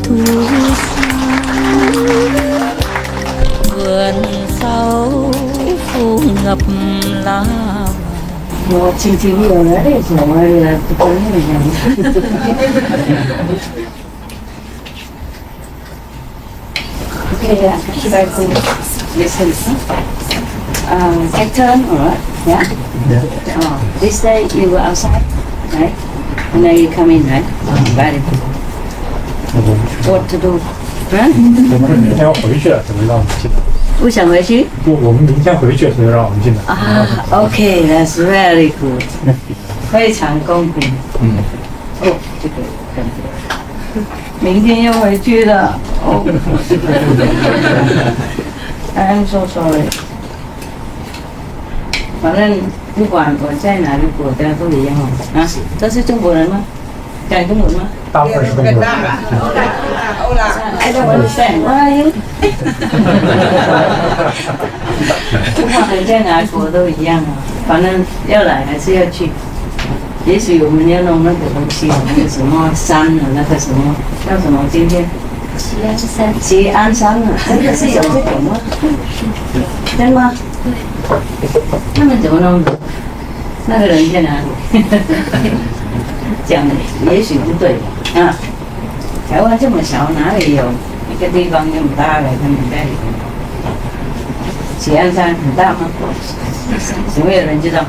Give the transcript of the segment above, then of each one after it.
thu vườn sau phố ngập lá. Một chương trình nhiều nữa đấy, rồi là tôi thấy mình làm. Okay, try to listen. Take turn, alright? Yeah? Yeah. Oh, this day you were outside, right? And now you come in, right? Very good. What to do? Huh? 我们明天要回去了，怎么让我们进来？不想回去？我们明天回去，所以让我们进来。啊 ，OK, that's very good. 非常公平。哦，这个感觉。明天要回去了。哦。I'm so sorry. 反正不管我在哪个国家都一样哦。啊，都是中国人吗？讲中文吗？大部分是中国人。I don't understand. What are you? 不管你在哪国都一样啊，反正要来还是要去。也许我们要弄那个东西，那个什么山啊，那个什么叫什么？今天西安山，西安山啊，真的是有这种吗？真吗？他们怎么弄的？那个人在哪里？讲的也许不对啊。台湾这么小，哪里有一个地方那么大的？他们在里面。喜安山很大吗？有没有人知道？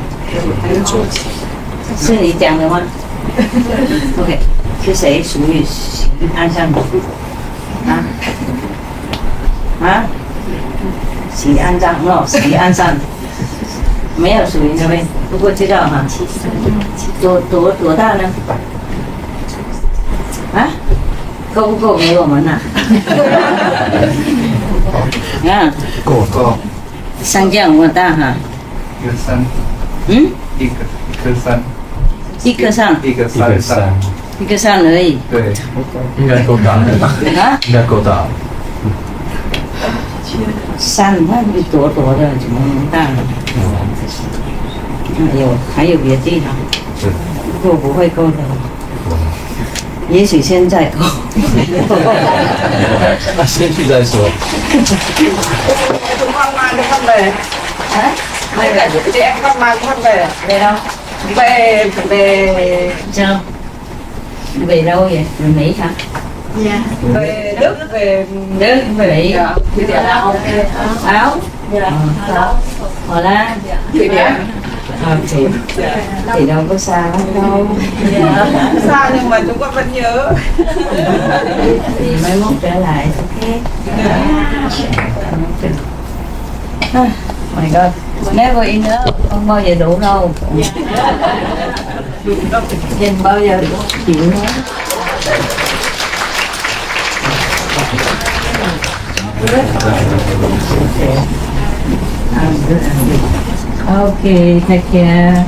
是你讲的吗？OK， 是谁属于喜安山的？喜安山哦，喜安山没有属于那边，不过知道哈。多大呢？啊？够不够给我们呐？啊，够。山这么大哈？一个山，一颗山，一颗山，一个山上，一个山而已。对，应该够大。啊？应该够大。山那一朵朵的，怎么那么大呢？还有别的地方，不过不会够的。也许现在够。那先去再说。Mai về chị em con về đâu? Về sao? Về đâu vậy? Về Mỹ hả? Dạ. Về Đức, về Mỹ. Về Áo. Hồ Lan. Thụy Điển. Thì đâu có xa lắm đâu. Xa nhưng mà chúng con vẫn nhớ. Thì mai mốt trở lại, ok. Oh my God, never enough, không bao giờ đủ đâu. Nhìn bao giờ đủ chịu nữa. Okay, take care.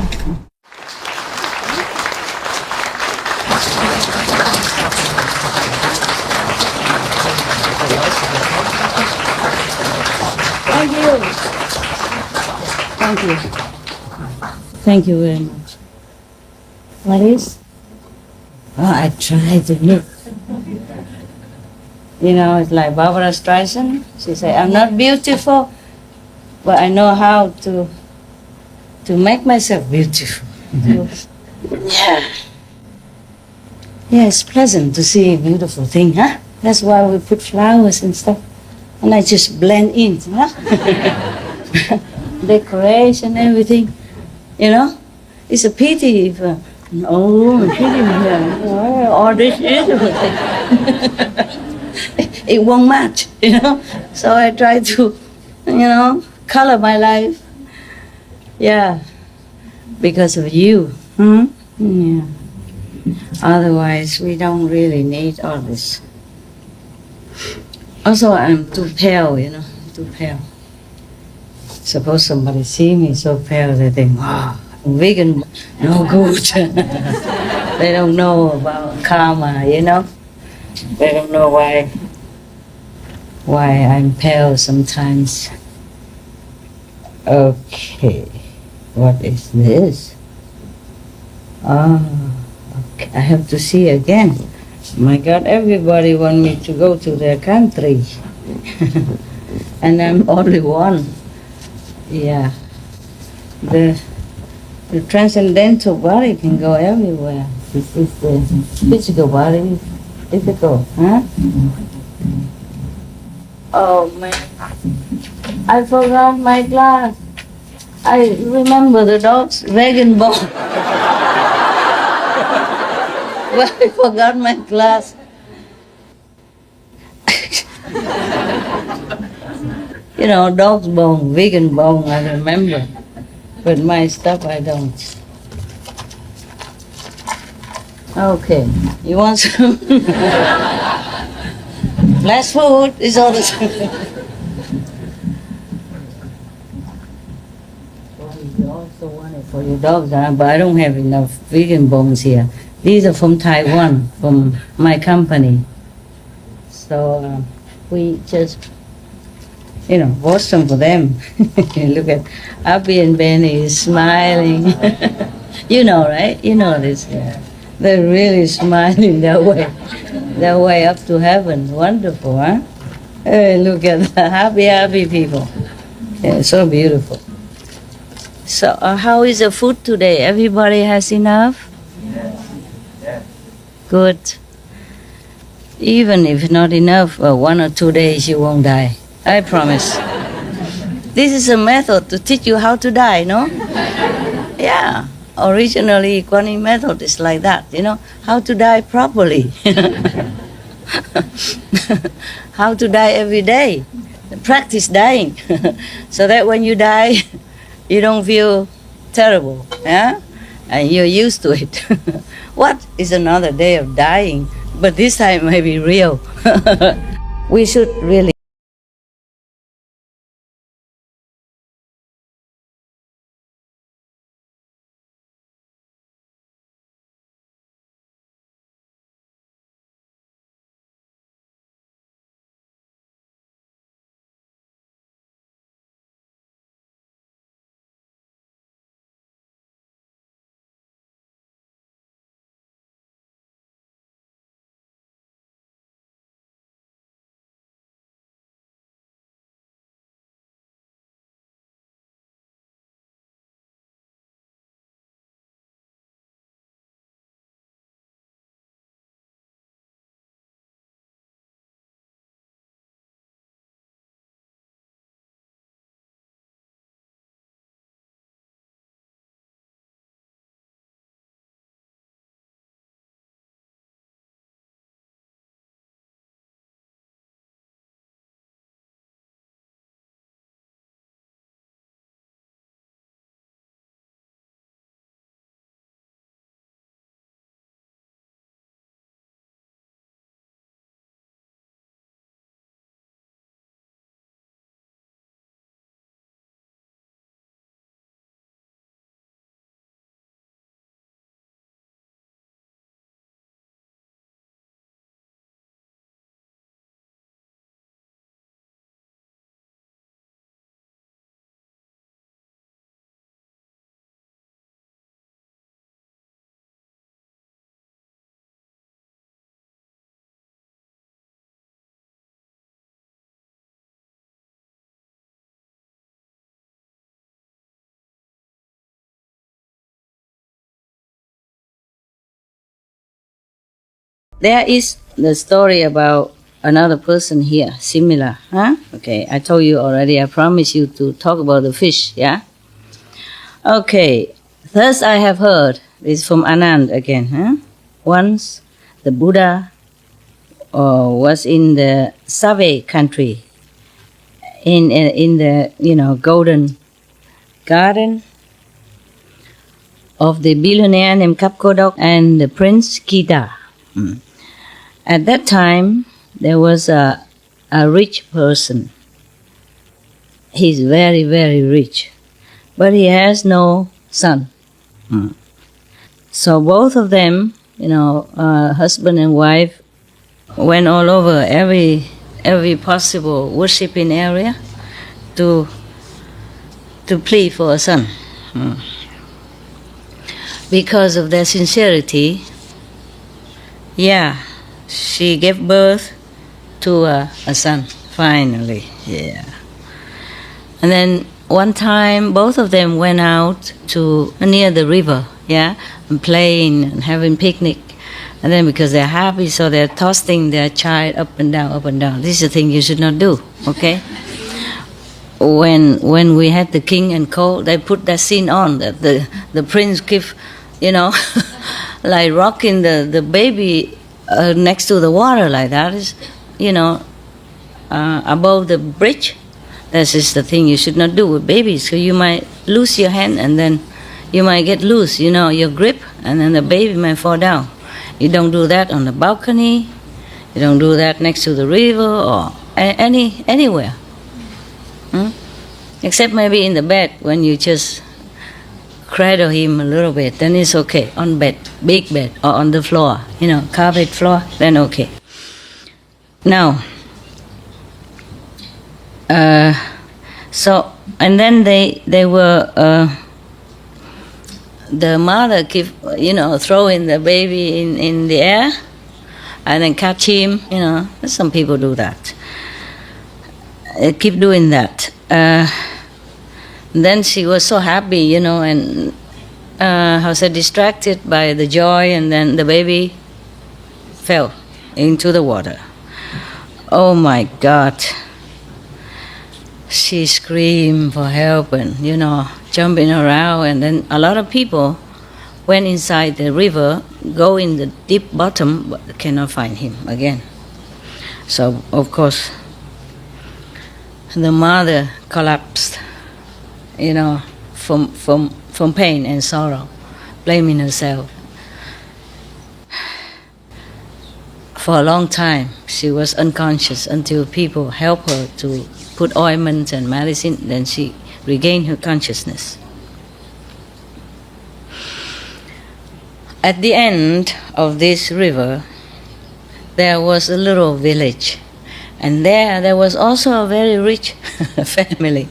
Thank you. Thank you. Thank you very much. What is? Oh, I tried to look. You know, it's like Barbara Streisand. She said, I'm not beautiful, but I know how to make myself beautiful. Yeah. Yeah, it's pleasant to see a beautiful thing, huh? That's why we put flowers and stuff. And I just blend in, huh? Decoration, everything, you know. It's a pity if, all this beautiful thing. It won't match, you know. So I try to, color my life. Yeah, because of you. Yeah. Otherwise, we don't really need all this. Also, I'm too pale, too pale. Suppose somebody see me so pale, they think, wow, I'm vegan, no good. They don't know about karma, They don't know why I'm pale sometimes. Okay, what is this? Oh, okay. I have to see again. My God, everybody want me to go to their country. And I'm only one. Yeah. The transcendental body can go everywhere. This is the physical body is difficult, huh? Oh man, I forgot my glass. I remember the dog's vegan bone. But I forgot my glass. You know, dog's bone, vegan bone, I remember. But my stuff, I don't. Okay, you want some? Less food is all the time. You also want it for your dogs, huh? But I don't have enough vegan bones here. These are from Taiwan, from my company. So we just, wash them for them. Look at Abby and Benny is smiling. You know, right? You know this. Yeah. They're really smiling their way up to heaven. Wonderful, huh? Hey, look at the happy people. Yeah, so beautiful. So how is the food today? Everybody has enough? Yes. Good. Even if not enough, 1 or 2 days you won't die. I promise. This is a method to teach you how to die, no? Yeah. Originally, Kuan Yin method is like that, how to die properly. How to die every day. Practice dying. So that when you die, you don't feel terrible, yeah? And you're used to it. What is another day of dying? But this time may be real. We should really. There is the story about another person here, similar, huh? Okay, I told you already, I promised you to talk about the fish, yeah? Okay, thus I have heard, this is from Anand again, huh? Once the Buddha was in the Save country, in the, golden garden of the billionaire named Kapkodok and the Prince Kita. At that time, there was a rich person. He's very, very rich, but he has no son. So both of them, husband and wife, went all over every possible worshipping area to plead for a son. Because of their sincerity, she gave birth to a son, finally, yeah. And then one time, both of them went out to near the river, yeah, and playing and having picnic. And then because they're happy, so they're tossing their child up and down, up and down. This is a thing you should not do, okay? When we had the king and co, they put that scene on, that the prince give, like rocking the baby next to the water like that, is, above the bridge. This is the thing you should not do with babies, so you might lose your hand and then you might get loose, your grip, and then the baby might fall down. You don't do that on the balcony. You don't do that next to the river or anywhere. Except maybe in the bed when you just cradle him a little bit, then it's okay. On bed, big bed, or on the floor, carpet floor, then okay. Now, so, and then they were, the mother keep, throwing the baby in the air and then catch him, some people do that. Keep doing that. Then she was so happy, and distracted by the joy, and then the baby fell into the water. Oh my God. She screamed for help and, jumping around, and then a lot of people went inside the river, go in the deep bottom, but cannot find him again. So, of course, the mother collapsed, from pain and sorrow, blaming herself. For a long time, she was unconscious until people helped her to put ointments and medicine, then she regained her consciousness. At the end of this river, there was a little village, and there was also a very rich family,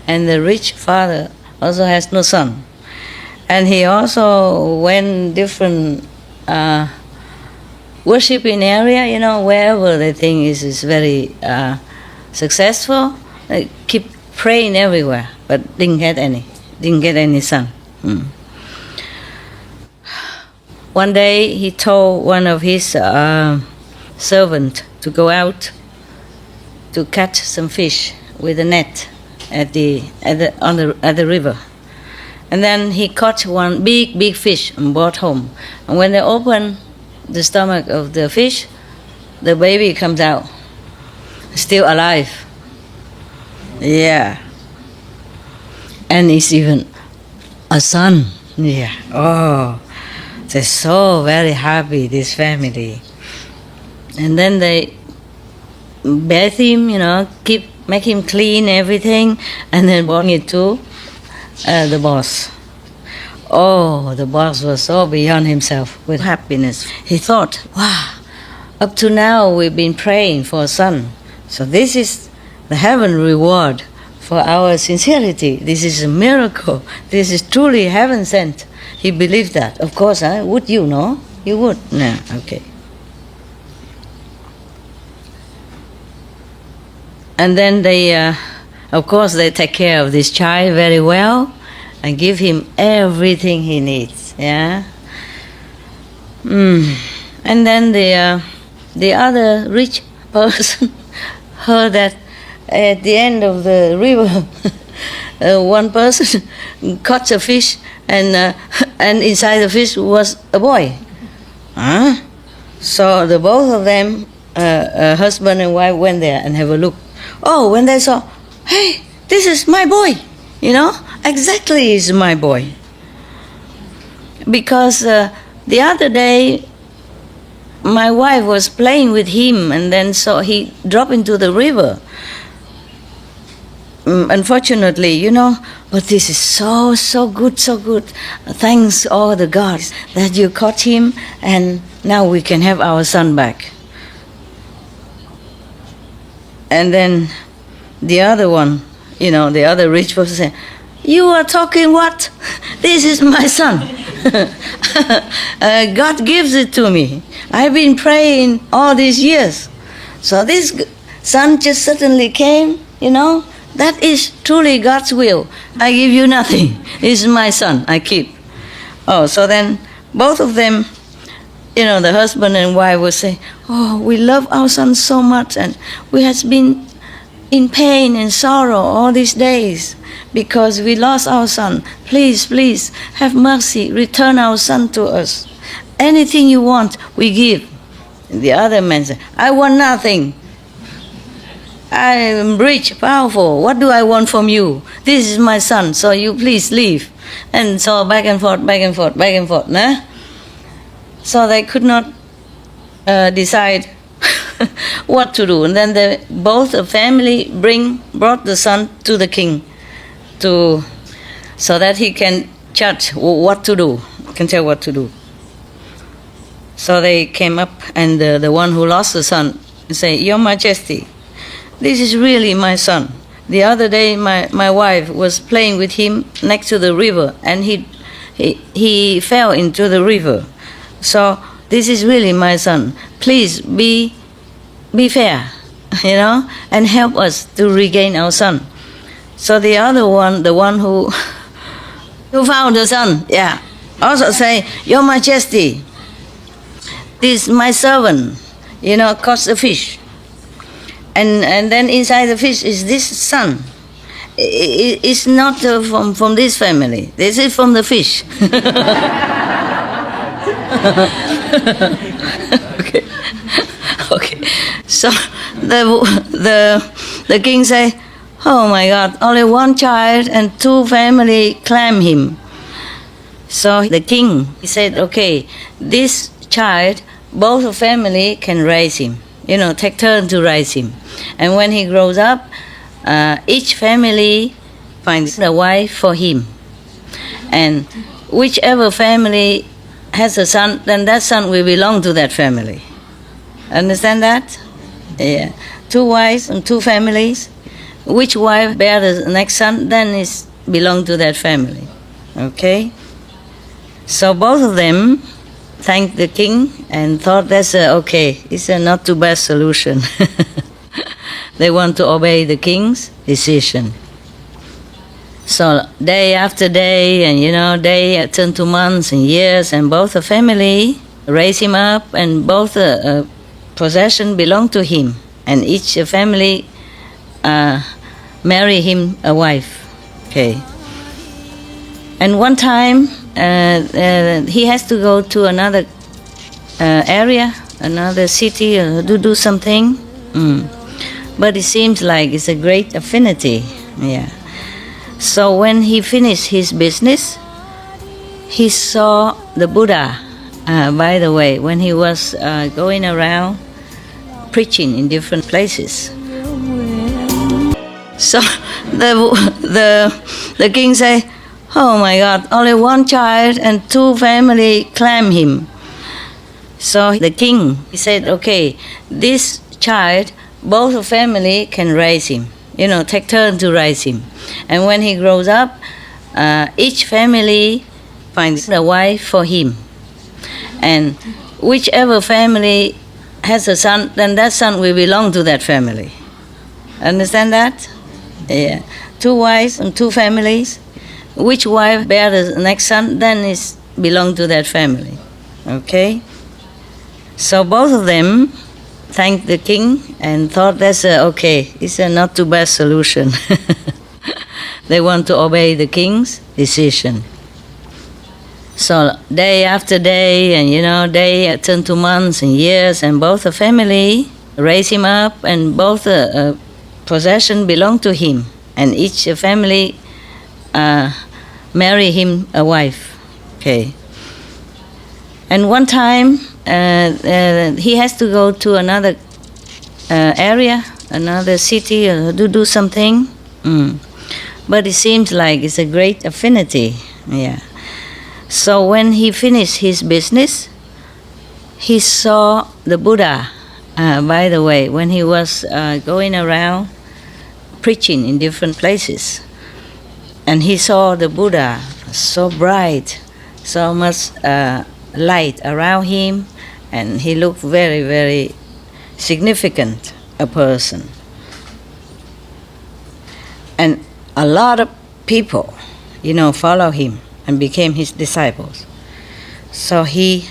and the rich father also has no son, and he also went different worshiping area, wherever they think is very successful, they keep praying everywhere, but didn't get any son. One day he told one of his servants to go out to catch some fish with a net at the river, and then he caught one big fish and brought home. And when they opened the stomach of the fish, the baby comes out, still alive. Yeah. And it's even a son. Yeah. Oh, they're so very happy, this family. And then they bathe him, make him clean everything, and then bring it to the boss. Oh, the boss was so beyond himself with happiness. He thought, wow, up to now we've been praying for a son. So this is the heaven reward for our sincerity. This is a miracle. This is truly heaven sent. He believed that. Of course, would you know? You would? No, okay. And then they, of course, they take care of this child very well and give him everything he needs. Yeah. And then the other rich person heard that at the end of the river, one person caught a fish, and inside the fish was a boy. So the both of them, husband and wife, went there and have a look. Oh, when they saw, hey, this is my boy, exactly is my boy. Because the other day, my wife was playing with him, and then so he dropped into the river. Unfortunately, but this is so good. Thanks all the gods that you caught him, and now we can have our son back. And then the other one, the other rich person said, You are talking what? This is my son. God gives it to me. I've been praying all these years. So this son just suddenly came, That is truly God's will. I give you nothing. This is my son, I keep. Oh, so then both of them, the husband and wife will say, oh, we love our son so much and we have been in pain and sorrow all these days because we lost our son. Please, please, have mercy, return our son to us. Anything you want, we give. And the other man said, I want nothing. I am rich, powerful. What do I want from you? This is my son, so you please leave. And so back and forth, back and forth, back and forth. Nah? So they could not decide what to do. And then both the family brought the son to the king so that he can judge what to do, can tell what to do. So they came up and the one who lost the son say, Your Majesty, this is really my son. The other day my wife was playing with him next to the river and he fell into the river. So this is really my son. Please be fair, and help us to regain our son. So the other one, the one who found the son, also say, Your Majesty, this is my servant, caught the fish. And then inside the fish is this son. It's not from this family. This is from the fish. Okay. So the king say, oh my God, only one child and two family claim him. So the king, he said, okay, this child, both family can raise him. Take turn to raise him. And when he grows up, each family finds a wife for him. And whichever family has a son, then that son will belong to that family. Understand that? Yeah. 2 wives and 2 families. Which wife bears the next son, then it belong to that family. Okay? So both of them thanked the king and thought that's it's a not too bad solution. They want to obey the king's decision. So day after day, and day turned to months and years, and both the family raised him up, and both the possession belonged to him, and each family marry him a wife. Okay. And one time he has to go to another area, another city, to do something. But it seems like it's a great affinity. Yeah. So when he finished his business, he saw the Buddha, by the way, when he was going around preaching in different places. So the king say, oh my God, only one child and 2 family claim him. So the king, he said, okay, this child, both family can raise him, take turn to raise him. And when he grows up, each family finds a wife for him. And whichever family has a son, then that son will belong to that family. Understand that? Yeah. 2 wives and 2 families. Which wife bears the next son, then it belong to that family. Okay? So both of them thanked the king and thought that's it's a not too bad solution. They want to obey the king's decision. So day after day, and day turned to months and years, and both the family raised him up, and both the possession belonged to him, and each family marry him a wife. Okay. And one time he has to go to another area, another city, to do something. But it seems like it's a great affinity. Yeah. So when he finished his business, he saw the Buddha, by the way, when he was going around preaching in different places. And he saw the Buddha so bright, so much light around him, and he looked very, very significant, a person. And a lot of people, follow him and became his disciples. So he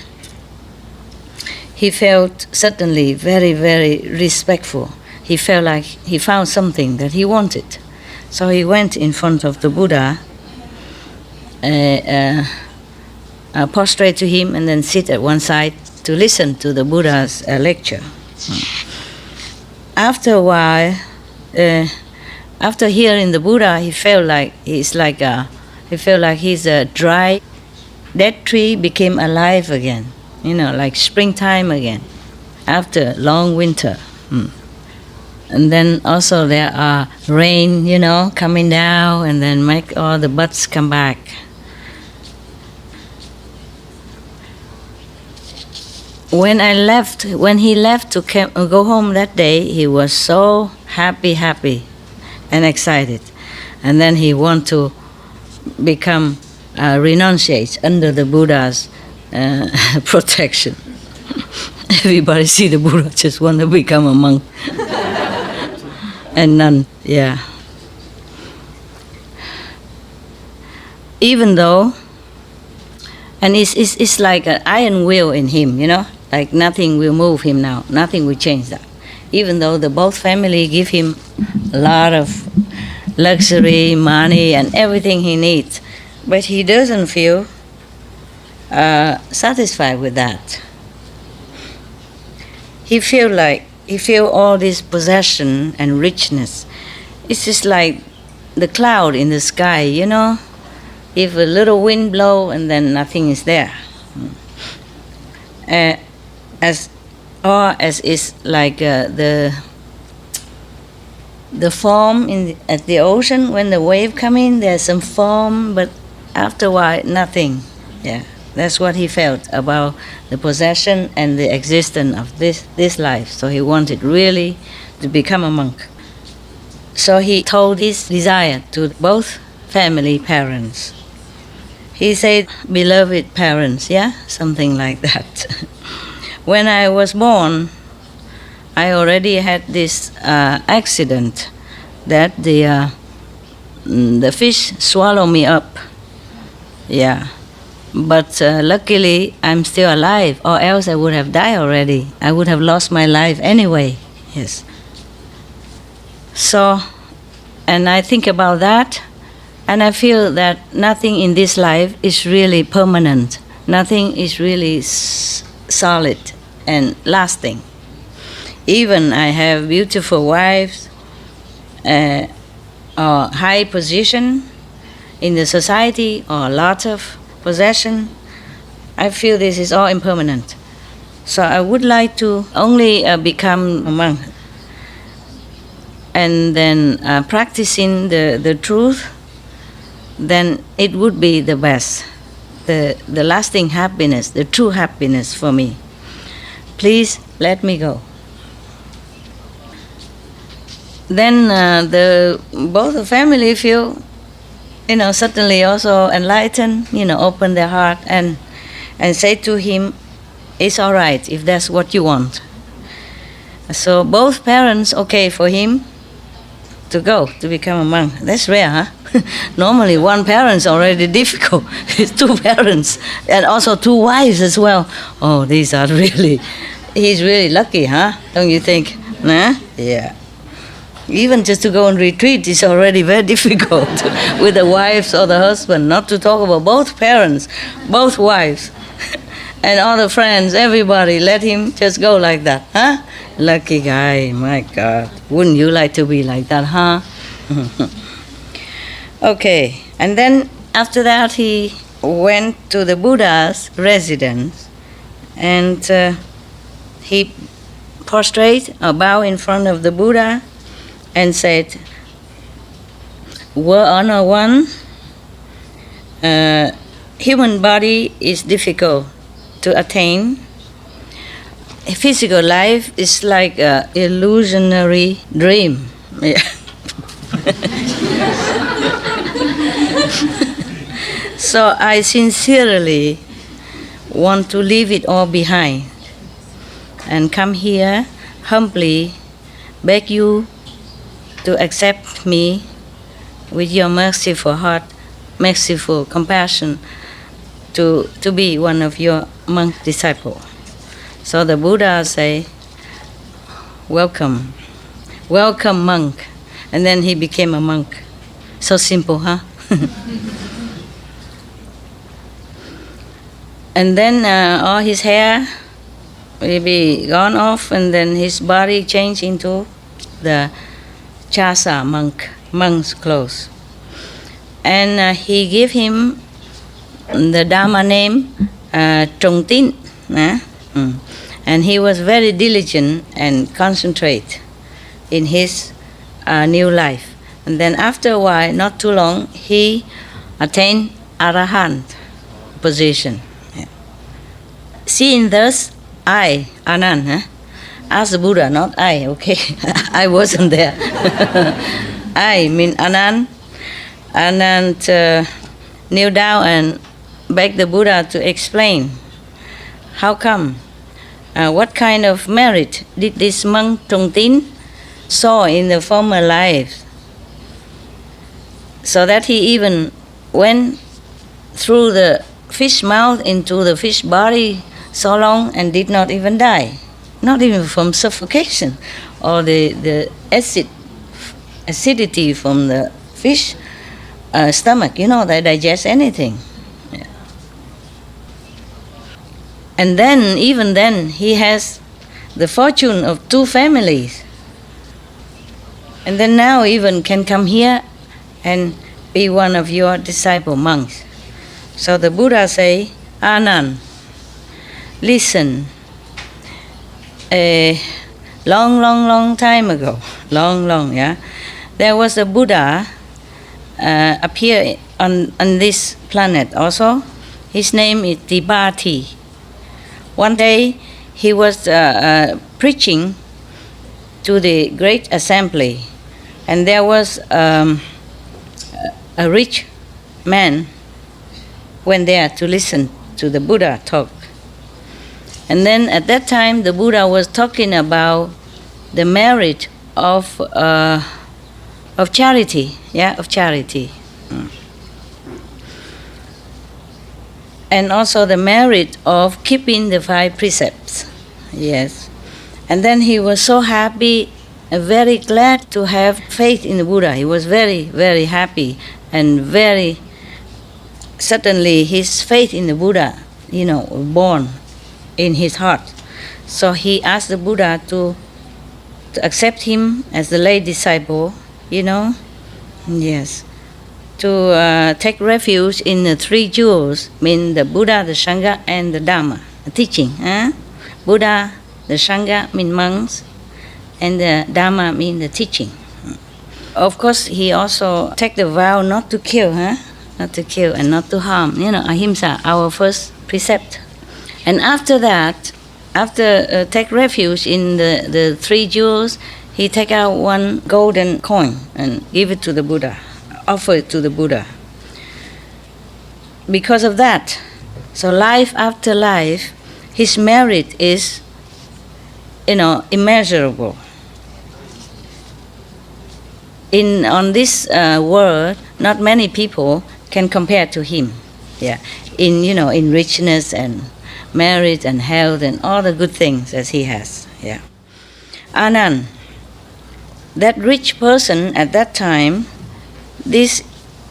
felt suddenly very, very respectful. He felt like he found something that he wanted. So he went in front of the Buddha, prostrate to him, and then sit at one side to listen to the Buddha's lecture. After a while, after hearing the Buddha, he felt like his dry, dead tree became alive again. Like springtime again, after long winter. And then also there are rain, coming down, and then make all the buds come back. When he left to go home that day, he was so happy and excited. And then he wanted to become renunciate under the Buddha's protection. Everybody see the Buddha just want to become a monk. And nun, yeah. Even though, and it's like an iron will in him, like nothing will move him now, nothing will change that. Even though the both family give him a lot of luxury, money, and everything he needs, but he doesn't feel satisfied with that. He feel all this possession and richness. It's just like the cloud in the sky, If a little wind blow and then nothing is there. As is like the form at the ocean, when the wave come in, there's some form, but after a while, nothing. Yeah, that's what he felt about the possession and the existence of this life. So he wanted really to become a monk. So he told his desire to both family parents. He said, "Beloved parents," something like that. When I was born, I already had this accident that the fish swallowed me up. Yeah, but luckily I'm still alive, or else I would have died already. I would have lost my life anyway. Yes. So, and I think about that, and I feel that nothing in this life is really permanent. Nothing is really solid and lasting. Even I have beautiful wives, or high position in the society, or a lot of possession, I feel this is all impermanent. So I would like to only become a monk, and then practicing the truth, then it would be the best, the lasting happiness, the true happiness for me. Please let me go. Then both the family feel, suddenly also enlightened, open their heart and say to him, "It's all right if that's what you want." So both parents okay for him to go to become a monk. That's rare, huh? Normally one parent's already difficult. It's two parents and also two wives as well. Oh, he's really lucky, huh? Don't you think? Nah? Yeah. Even just to go on retreat is already very difficult with the wives or the husband, not to talk about both parents, both wives, and all the friends, everybody, let him just go like that, huh? Lucky guy, my God. Wouldn't you like to be like that, huh? Okay, and then after that he went to the Buddha's residence, and he prostrate or bow in front of the Buddha and said, "World Honor One, human body is difficult to attain. Physical life is like an illusionary dream." Yeah. So I sincerely want to leave it all behind and come here humbly beg you to accept me with your merciful heart, merciful compassion, to be one of your monk disciple. So the Buddha say, welcome, welcome monk. And then he became a monk. So simple, huh? And then all his hair will be gone off, and then his body changed into the chasa monk's clothes. And he gave him the Dharma name Tín. And he was very diligent and concentrate in his new life. And then after a while, not too long, he attained Arahant position. Seeing thus, I, Anand, asked the Buddha, not I, okay? I wasn't there. I mean Anand. Anand kneel down and begged the Buddha to explain how come, what kind of merit did this monk Tín saw in the former life, so that he even went through the fish mouth into the fish body so long and did not even die, not even from suffocation or the acidity from the fish stomach, they digest anything. Yeah. And then, even then, he has the fortune of 2 families. And then now even can come here and be one of your disciple monks. So the Buddha say, Anand, listen, a long time ago, there was a Buddha appear on this planet also. His name is Tibati. One day he was preaching to the great assembly, and there was a rich man went there to listen to the Buddha talk. And then at that time the Buddha was talking about the merit of charity, of charity. And also the merit of keeping the 5 precepts. Yes. And then he was so happy, very glad to have faith in the Buddha. He was very, very happy, and very suddenly his faith in the Buddha, born in his heart. So he asked the Buddha to accept him as the lay disciple, Yes. To take refuge in the 3 jewels, mean the Buddha, the Sangha, and the Dharma, the teaching. Buddha, the Sangha mean monks, and the Dharma mean the teaching. Of course, he also take the vow not to kill, not to kill and not to harm. Ahimsa, our first precept. And after that, after take refuge in the 3 jewels, he take out 1 golden coin and give it to the Buddha, offer it to the Buddha. Because of that, so life after life, his merit is, immeasurable. On this world, not many people can compare to him. Yeah, in richness and merit and health and all the good things as he has. Yeah, Anand, that rich person at that time, this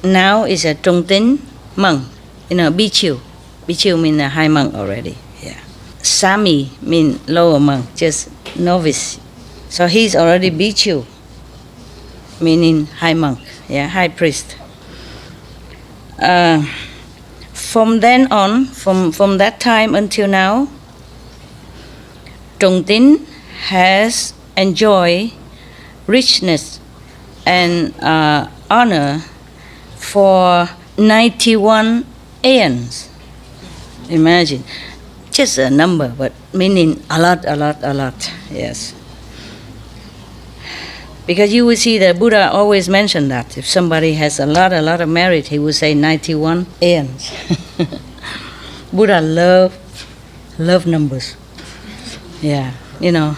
now is a Tín monk, Bhikkhu. Bhikkhu means a high monk already. Yeah, Sami means lower monk, just novice. So he's already Bhikkhu, meaning high monk, high priest. From then on, from that time until now, Tín has enjoyed richness and honor for 91 aeons. Imagine, just a number, but meaning a lot, yes. Because you will see that Buddha always mentioned that. If somebody has a lot of merit, he would say 91 aeons. Buddha love numbers. Yeah, you know.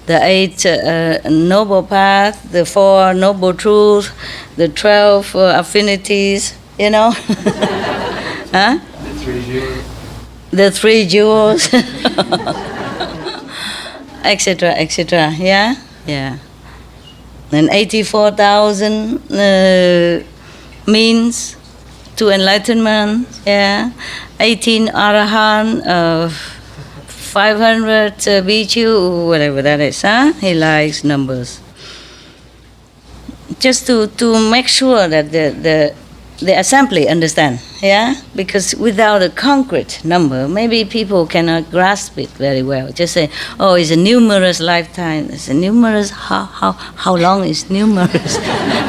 The 8 noble paths, the 4 noble truths, the 12 affinities, you know. Huh? The 3 jewels. Etc., etc. Yeah? Yeah. And 84,000 means to enlightenment. Yeah. 18 Arahant, 500 Bhikkhu, whatever that is. Huh? He likes numbers. Just to make sure that the assembly understand, yeah? Because without a concrete number, maybe people cannot grasp it very well. Just say, oh, it's a numerous lifetime. It's a numerous, how long is numerous?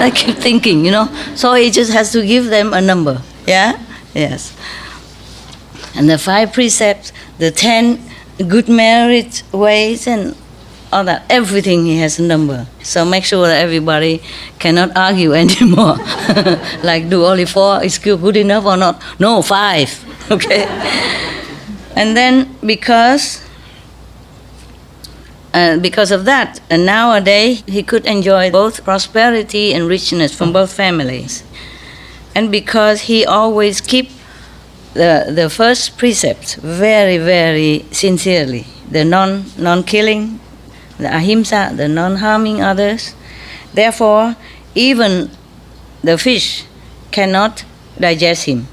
I keep thinking, you know. So he just has to give them a number, yeah? Yes. And the 5 precepts, the 10 good merit ways and all that, everything he has a number. So make sure that everybody cannot argue anymore. Like, do only 4 is good enough or not? No, 5. Okay. And then because of that, and nowadays he could enjoy both prosperity and richness from both families. And because he always keep the first precept very, very sincerely, the non-killing, the ahimsa, the non-harming others. Therefore, even the fish cannot digest him,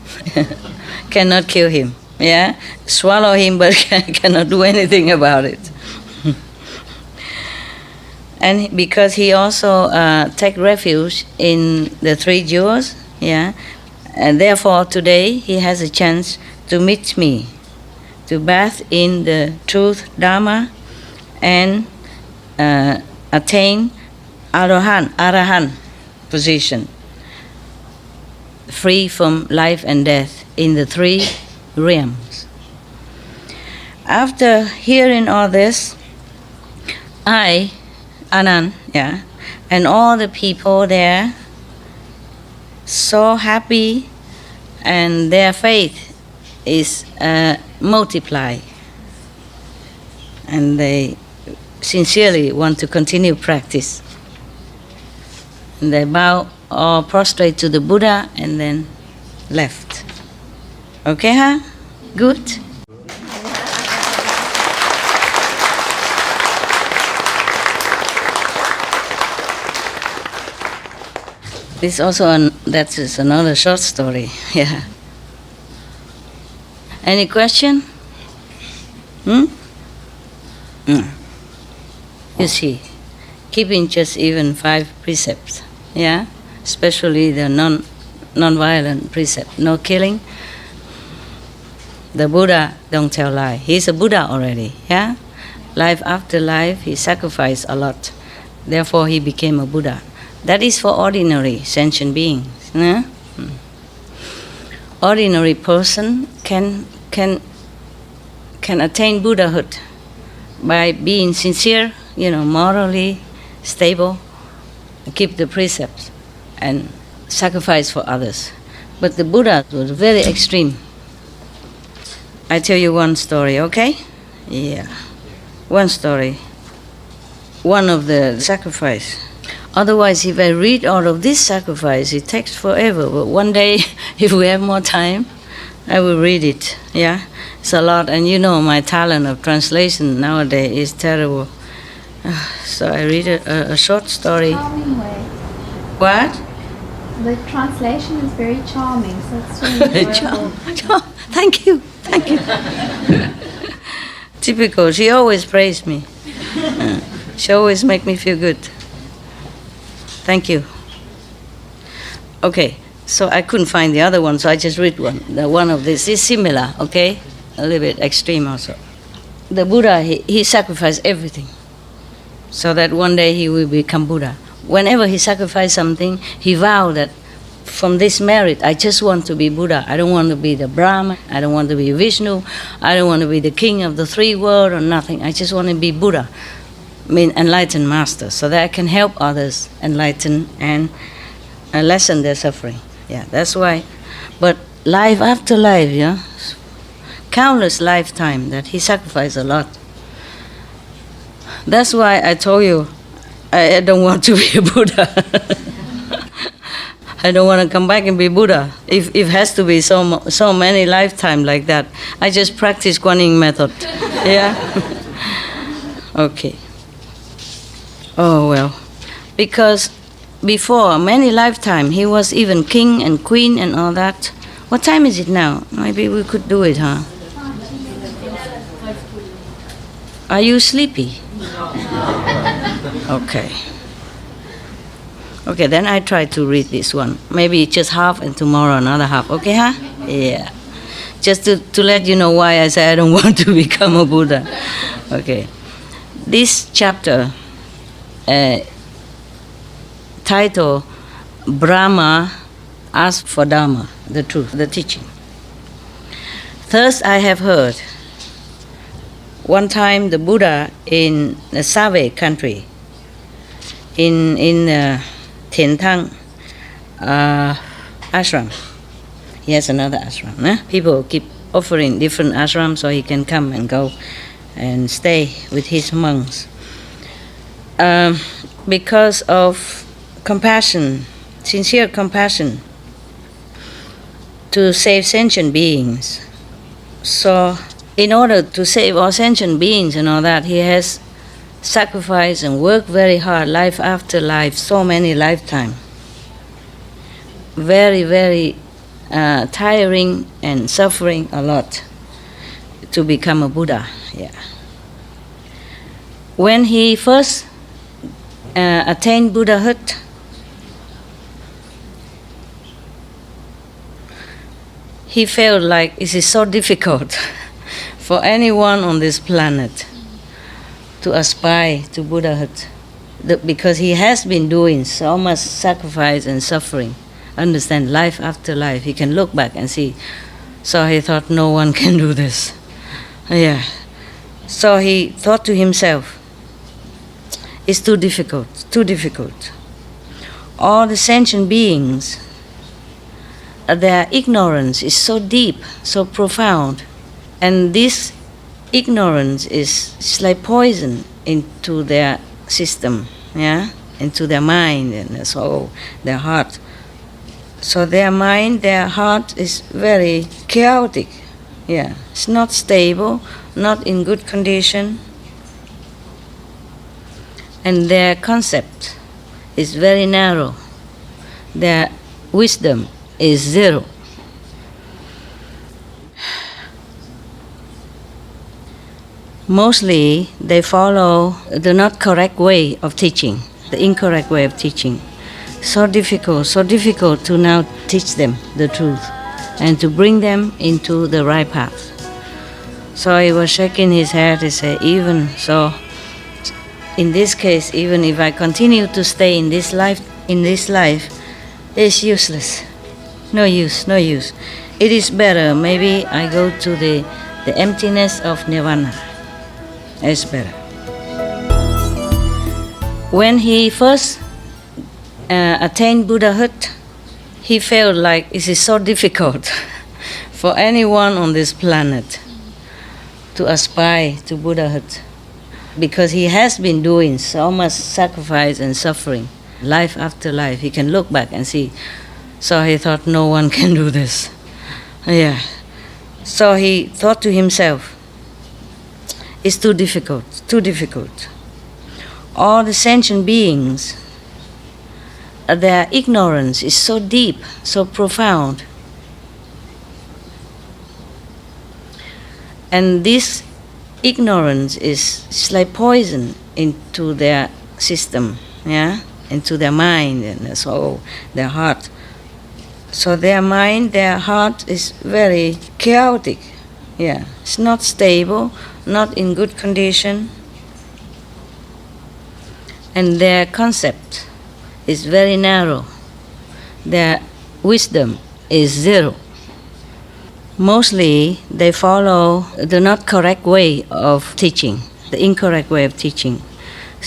cannot kill him. Yeah, swallow him, but cannot do anything about it. And because he also take refuge in the 3 jewels, yeah, and therefore today he has a chance to meet me, to bathe in the truth Dharma, and attain Arahant position, free from life and death in the 3 realms. After hearing all this, I, Anand, yeah, and all the people there, so happy, and their faith is multiplied, and they sincerely want to continue practice. And they bow or prostrate to the Buddha and then left. Okay, huh? Good? This also that is another short story. Yeah. Any question? You see, keeping just even 5 precepts, yeah, especially the non-violent precept, no killing. The Buddha don't tell lie. He's a Buddha already, yeah. Life after life, he sacrificed a lot. Therefore, he became a Buddha. That is for ordinary sentient beings. Yeah? Ordinary person can attain Buddhahood by being sincere, you know, morally stable, keep the precepts, and sacrifice for others. But the Buddha was very extreme. I tell you one story, okay? Yeah. One story. One of the sacrifice. Otherwise, if I read all of this sacrifice, it takes forever. But one day, if we have more time, I will read it. Yeah? It's a lot, and you know my talent of translation nowadays is terrible. So I read a short story. Charming way. What? The translation is very charming, so it's really enjoyable. Thank you. Typical. She always praised me. She always make me feel good. Thank you. Okay, so I couldn't find the other one, so I just read one. The one of this is similar, okay? A little bit extreme also. The Buddha, he sacrificed everything so that one day he will become Buddha. Whenever he sacrificed something, he vowed that from this merit, I just want to be Buddha. I don't want to be the Brahma. I don't want to be Vishnu. I don't want to be the king of the 3 worlds or nothing. I just want to be Buddha. mean enlightened master, so that I can help others enlighten and lessen their suffering. Yeah, that's why. But life after life, yeah, countless lifetime that he sacrificed a lot. That's why I told you I don't want to be a Buddha. I don't want to come back and be Buddha. If it has to be so many lifetime like that, I just practice Kuan Yin method. Yeah. Okay. Oh well, because before many lifetime he was even king and queen and all that. What time is it now? Maybe we could do it, huh? Are you sleepy? Okay. Okay, then I try to read this one. Maybe just half and tomorrow another half. Okay, huh? Yeah. Just to let you know why I say I don't want to become a Buddha. Okay. This chapter, title, Brahma asked for Dharma, the truth, the teaching. Thus I have heard. One time the Buddha in the Save country, in Thiên ashram. He has another ashram. People keep offering different ashrams so he can come and go and stay with his monks. Because of compassion, sincere compassion to save sentient beings. So in order to save all sentient beings and all that, he has sacrificed and worked very hard, life after life, so many lifetimes. Very, very tiring and suffering a lot to become a Buddha. Yeah. When he first attained Buddhahood, he felt like it is so difficult for anyone on this planet to aspire to Buddhahood, because he has been doing so much sacrifice and suffering. Understand, life after life, he can look back and see. So he thought, no one can do this. Yeah. So he thought to himself, it's too difficult, too difficult. All the sentient beings, their ignorance is so deep, so profound, and this ignorance is like poison into their system, yeah, into their mind and their soul, their heart. So their mind, their heart is very chaotic, yeah. It's not stable, not in good condition, and their concept is very narrow. Their wisdom is zero. Mostly they follow the not correct way of teaching, the incorrect way of teaching. So difficult to now teach them the truth and to bring them into the right path. So he was shaking his head. He said, even so, in this case, even if I continue to stay in this life, it's useless. No use. It is better, maybe I go to the emptiness of nirvana. It's better. When he first attained Buddhahood, he felt like it is so difficult for anyone on this planet to aspire to Buddhahood, because he has been doing so much sacrifice and suffering, life after life. He can look back and see. So he thought, no one can do this. Yeah. So he thought to himself, it's too difficult. All the sentient beings, their ignorance is so deep, so profound. And this ignorance is like poison into their system, yeah, into their mind and their soul, their heart. So their mind, their heart is very chaotic, yeah. It's not stable, not in good condition, and their concept is very narrow. Their wisdom is zero. Mostly they follow the not correct way of teaching, the incorrect way of teaching.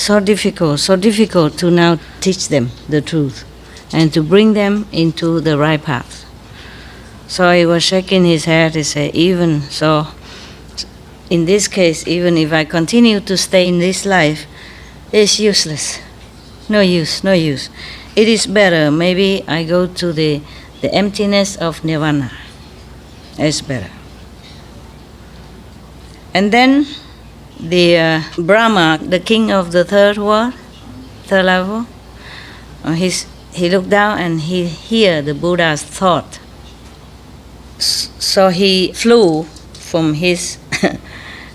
so difficult to now teach them the truth and to bring them into the right path. So he was shaking his head. He said, even so, in this case, even if I continue to stay in this life, it's useless. No use. It is better, maybe I go to the emptiness of nirvana. It's better. And then the Brahma, the king of the third world, third level, he looked down and he heard the Buddha's thought. So he flew from his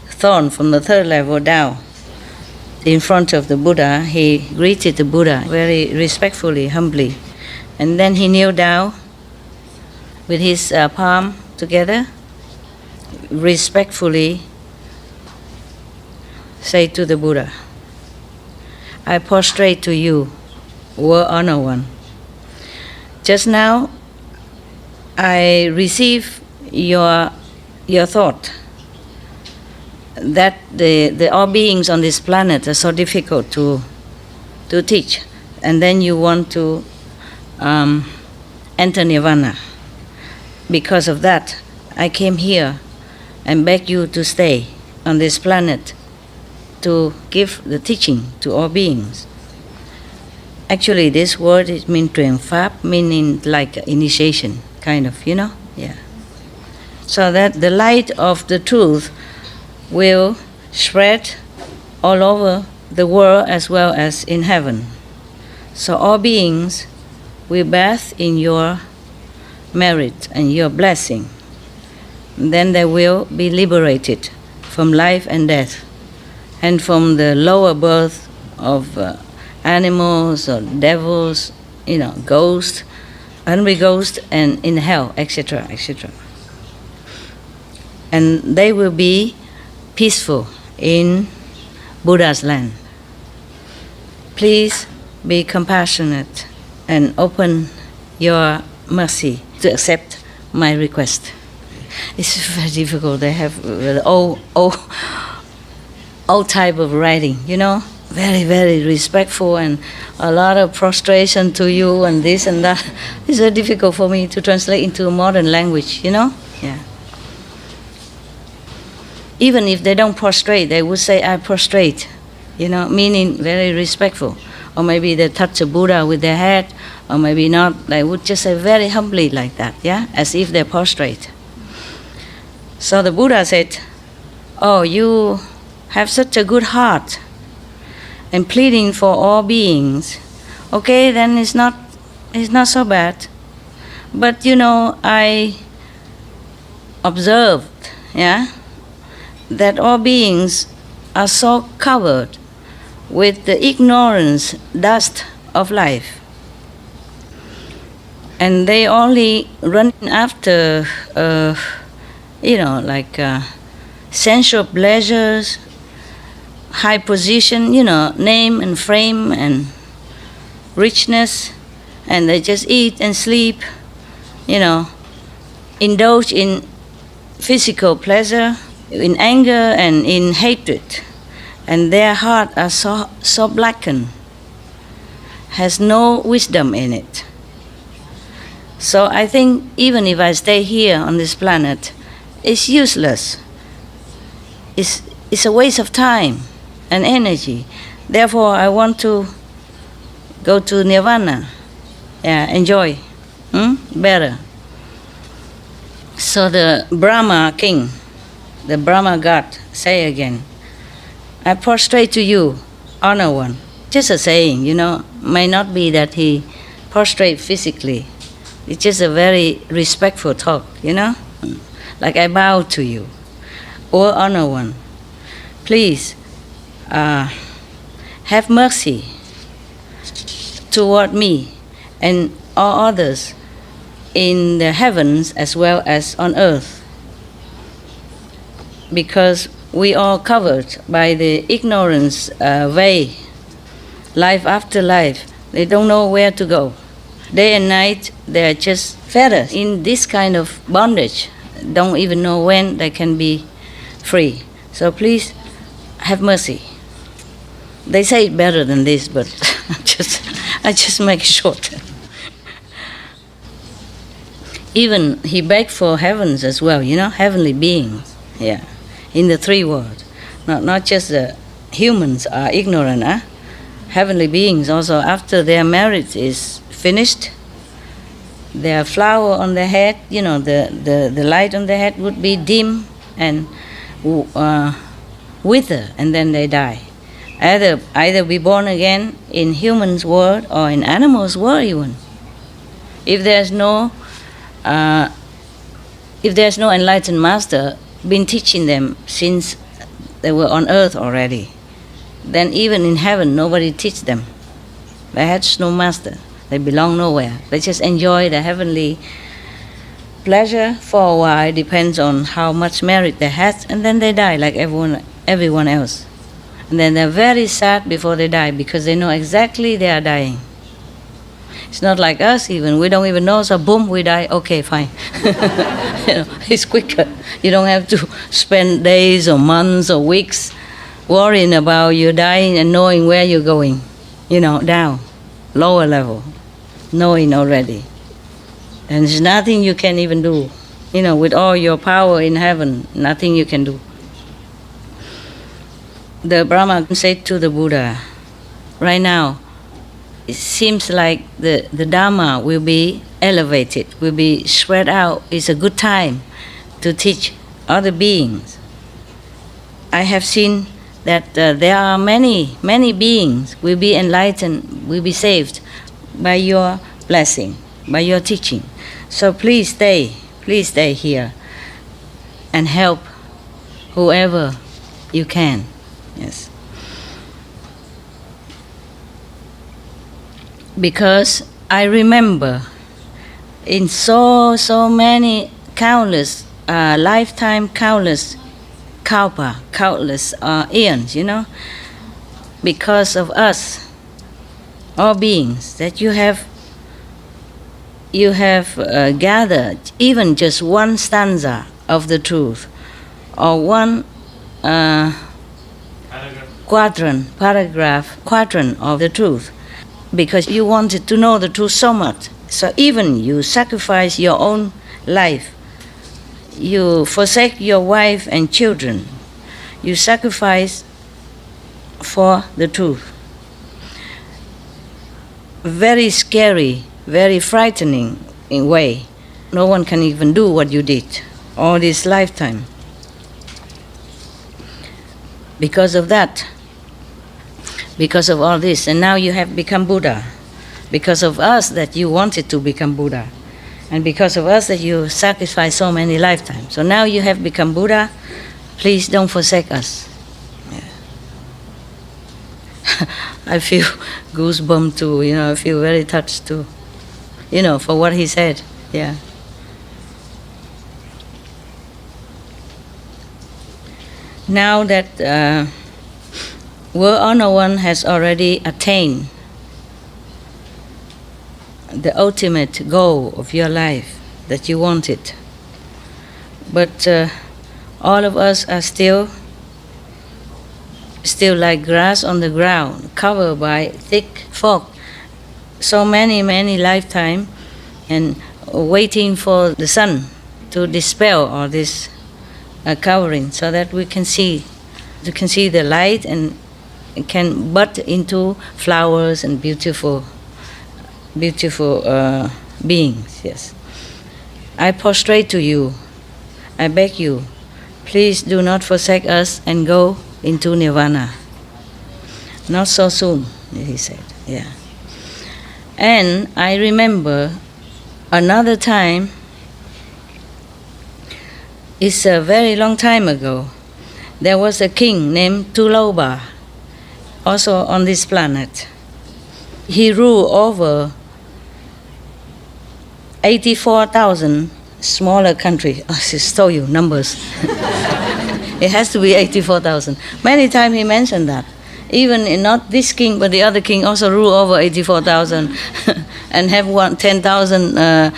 throne, from the third level down. In front of the Buddha, he greeted the Buddha very respectfully, humbly. And then he kneeled down with his palm together, respectfully say to the Buddha, I prostrate to you, World Honor One. Just now, I receive your thought that the all beings on this planet are so difficult to teach, and then you want to enter nirvana. Because of that, I came here and beg you to stay on this planet to give the teaching to all beings. Actually, this word it means truyền Pháp, meaning like initiation, kind of, yeah. So that the light of the truth will spread all over the world as well as in heaven. So all beings will bathe in your merit and your blessing. Then they will be liberated from life and death, and from the lower birth of animals or devils, ghosts, hungry ghosts, and in hell, etc., etc. And they will be peaceful in Buddha's land. Please be compassionate and open your mercy to accept my request. It's very difficult. They have the old type of writing, very, very respectful and a lot of prostration to you and this and that. It's very difficult for me to translate into a modern language, Yeah. Even if they don't prostrate, they would say, I prostrate, meaning very respectful. Or maybe they touch a Buddha with their head, or maybe not. They would just say very humbly like that, as if they're prostrate. So the Buddha said, oh, you have such a good heart and pleading for all beings. Okay, then it's not so bad. But I observed, that all beings are so covered with the ignorance dust of life, and they only run after sensual pleasures, high position, name and fame and richness, and they just eat and sleep, indulge in physical pleasure, in anger and in hatred, and their heart are so blackened, has no wisdom in it. So I think even if I stay here on this planet, it's useless. It's a waste of time and energy. Therefore, I want to go to nirvana, enjoy, better. So the Brahma king, the Brahma God, say again, I prostrate to you, honor one. Just a saying, may not be that he prostrate physically. It's just a very respectful talk, Like I bow to you, or honor one. Please have mercy toward me and all others in the heavens as well as on earth, because we are covered by the ignorance way, life after life. They don't know where to go. Day and night, they're just fettered in this kind of bondage. Don't even know when they can be free. So please, have mercy. They say it better than this, but I just make it short. Even he begged for heavens as well, heavenly beings, in the three worlds. Not just the humans are ignorant, heavenly beings also, after their marriage is finished, their flower on their head, the light on their head would be dim and wither, and then they die. Either be born again in humans' world or in animals' world even. If there's no enlightened master been teaching them since they were on earth already, then even in heaven nobody teach them. They had no master. They belong nowhere. They just enjoy the heavenly pleasure for a while, depends on how much merit they had, and then they die like everyone else. And then they're very sad before they die because they know exactly they are dying. It's not like us even. We don't even know, so boom, we die. Okay, fine. It's quicker. You don't have to spend days or months or weeks worrying about you dying and knowing where you're going. Down, lower level, knowing already. And there's nothing you can even do. With all your power in heaven, nothing you can do. The Brahma said to the Buddha, right now, it seems like the Dharma will be elevated, will be spread out. It's a good time to teach other beings. I have seen that there are many beings will be enlightened, will be saved by your blessing, by your teaching. So please stay here and help whoever you can. Yes. Because I remember in so many countless lifetime, countless kalpa, countless eons, because of us, all beings, that you have gathered even just one stanza of the truth, or one quadrant of the truth, because you wanted to know the truth so much. So even you sacrifice your own life, you forsake your wife and children, you sacrifice for the truth. Very scary, very frightening in way. No one can even do what you did all this lifetime. Because of that, because of all this, and now you have become Buddha. Because of us that you wanted to become Buddha, and because of us that you sacrificed so many lifetimes. So now you have become Buddha. Please don't forsake us. Yeah. I feel goosebumps too. I feel very touched too. For what he said. Yeah. Now that World Honor One has already attained the ultimate goal of your life that you wanted, but all of us are still like grass on the ground, covered by thick fog. So many lifetimes, and waiting for the sun to dispel all this covering, so that we can see the light and can bud into flowers and beautiful beings. Yes, I prostrate to you. I beg you, please do not forsake us and go into nirvana. Not so soon, he said. Yeah. And I remember another time. It's a very long time ago. There was a king named Tuloba, also on this planet. He ruled over 84,000 smaller countries. I just told you numbers. It has to be 84,000. Many times he mentioned that. Even not this king, but the other king also ruled over 84,000 and have 10,000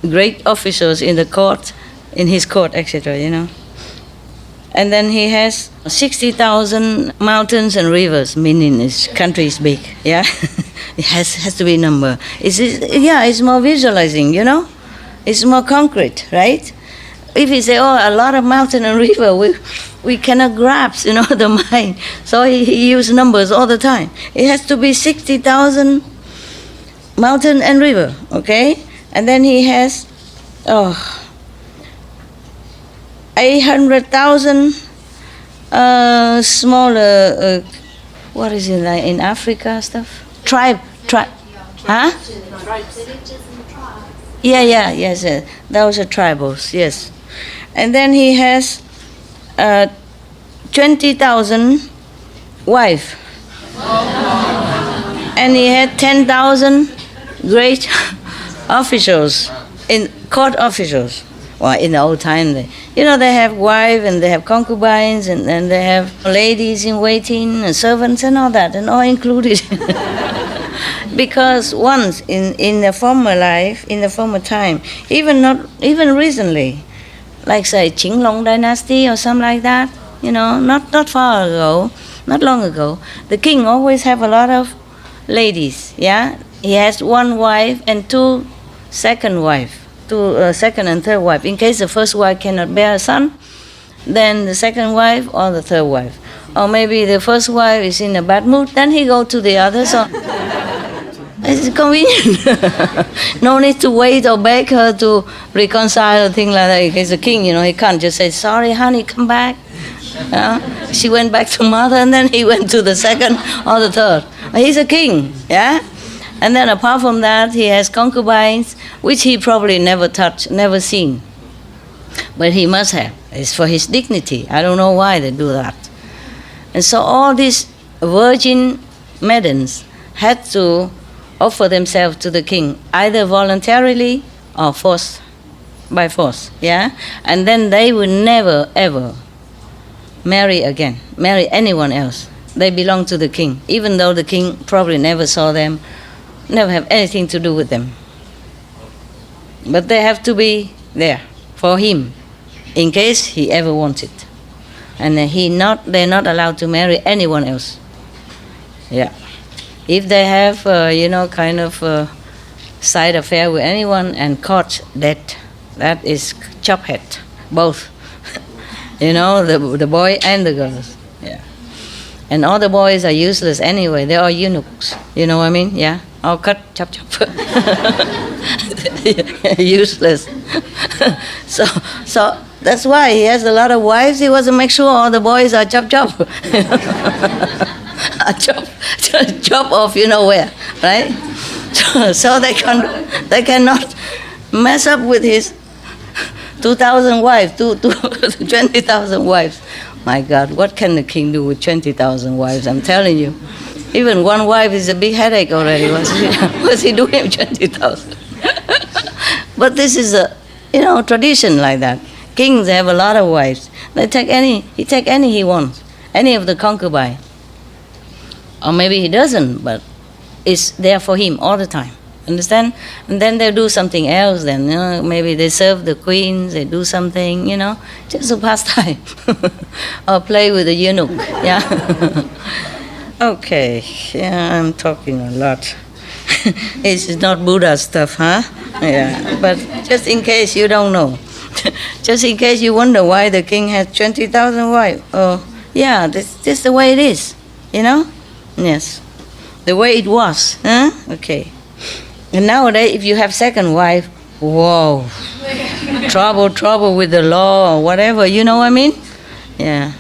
great officials in the court, in his court, etc. And then he has 60,000 mountains and rivers, meaning his country is big, yeah? It has to be number. It's more visualizing, you know? It's more concrete, right? If you say, oh, a lot of mountain and river, we cannot grasp, you know, the mind. So he uses numbers all the time. It has to be 60,000 mountain and river, okay? And then he has 800,000 smaller, what is it like in Africa stuff? Tribe, huh? Yes, those are tribals, yes. And then he has 20,000 wives. And he had 10,000 great officials, in court officials. Well, in the old time, they have wives and they have concubines and they have ladies in waiting and servants and all that, and all included. Because once in the former life, in the former time, even recently, like say Qinglong dynasty or something like that, not far ago, not long ago, the king always have a lot of ladies, yeah? He has one wife and two second and third wife. In case the first wife cannot bear a son, then the second wife or the third wife. Or maybe the first wife is in a bad mood, then he go to the other. So it's convenient. No need to wait or beg her to reconcile or things like that. He's a king, he can't just say, sorry, honey, come back. She went back to mother and then he went to the second or the third. He's a king, yeah? And then apart from that, he has concubines, which he probably never touched, never seen. But he must have. It's for his dignity. I don't know why they do that. And so all these virgin maidens had to offer themselves to the king, either voluntarily or by force, yeah? And then they would never, ever marry anyone else. They belong to the king, even though the king probably never saw them, never have anything to do with them. But they have to be there for him, in case he ever wants it. And they're not allowed to marry anyone else. Yeah. If they have, side affair with anyone and caught dead, that is chop head, both. The boy and the girls. Yeah. And all the boys are useless anyway. They are eunuchs. You know what I mean? Yeah. All cut, chop. Useless. So that's why he has a lot of wives. He wants to make sure all the boys are chop. Chop off, where, right? So they cannot mess up with his 2,000 wives, 20,000 wives. My God, what can the king do with 20,000 wives? I'm telling you. Even one wife is a big headache already. What's he doing with 20,000? But this is a, tradition like that. Kings have a lot of wives. He take any he wants, any of the concubine. Or maybe he doesn't, but it's there for him all the time. Understand? And then they do something else then. Maybe they serve the queens, they do something, just to pass time. Or play with the eunuch, yeah. Okay, yeah, I'm talking a lot. It's not Buddha stuff, huh? Yeah, but just in case you don't know. Just in case you wonder why the king has 20,000 wives. Oh, yeah, this is the way it is, Yes, the way it was, huh? Okay. And nowadays, if you have second wife, whoa, trouble with the law or whatever, you know what I mean? Yeah.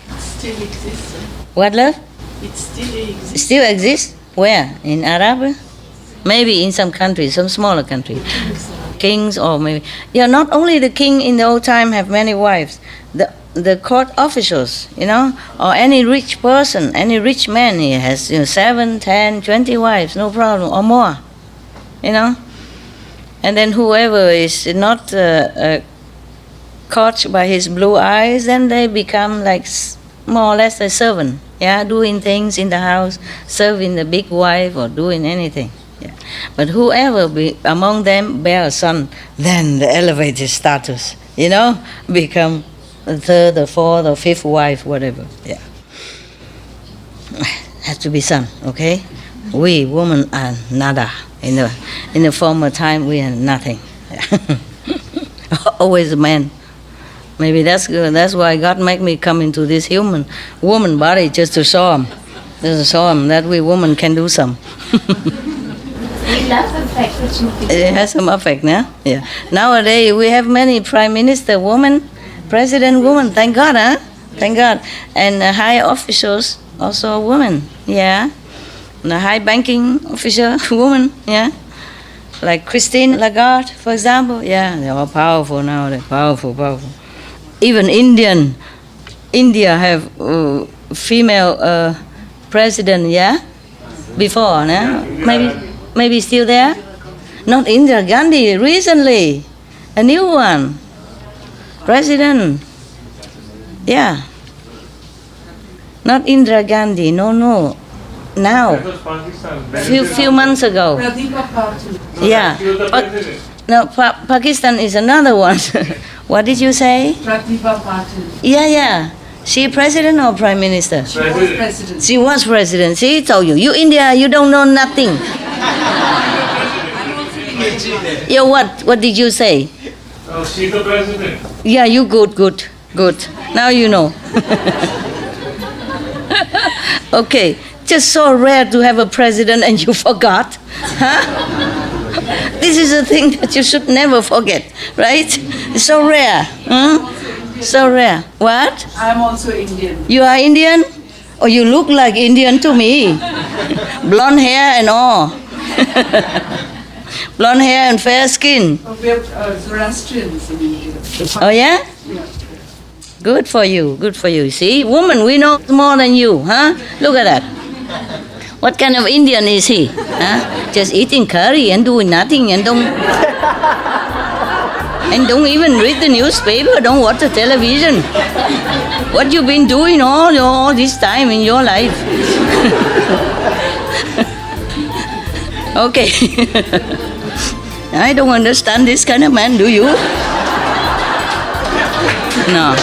It still exists. What, love? It still exists. Still exists? Where? In Arab? Maybe in some countries, some smaller countries. Kings or maybe... Yeah, not only the king in the old time have many wives. The court officials, or any rich person, any rich man, he has 7, 10, 20 wives, no problem, or more, And then whoever is not caught by his blue eyes, then they become like more or less a servant, doing things in the house, serving the big wife or doing anything. Yeah. But whoever among them bear a son, then the elevated status, become the third, the fourth, or fifth wife, whatever. Yeah. Has to be son, okay? We women are nada. In the former time, we are nothing. Always a man. Maybe that's good. That's why God make me come into this woman body just to show him. Just to show him that we women can do some. It does affect the children. It has some effect, yeah? Yeah. Nowadays, we have many prime minister women, president women. Thank God, huh? Thank God. And high officials, also women, yeah. And the high banking official, woman, yeah. Like Christine Lagarde, for example, yeah. They're all powerful now. They're powerful. Even India have female president, yeah. Before, no? Maybe still there? Not Indira Gandhi, recently. A new one. President. Yeah. Not Indira Gandhi, no. Now. Few months ago. Yeah. No, Pakistan is another one. What did you say? Yeah. She president or prime minister? She was president. See, told you. You India, you don't know nothing. Yeah, what did you say? She's the president. Yeah, you good. Now you know. Okay, just so rare to have a president and you forgot, huh? This is a thing that you should never forget, right? It's so rare, So rare. What? I'm also Indian. You are Indian? Oh, you look like Indian to me. Blonde hair and all. Blonde hair and fair skin. We're Zoroastrians in India. Oh, yeah? Good for you. See, woman, we know more than you, huh? Look at that. What kind of Indian is he? Huh? Just eating curry and doing nothing and don't even read the newspaper, don't watch the television. What you been doing all this time in your life? Okay. I don't understand this kind of man, do you? No.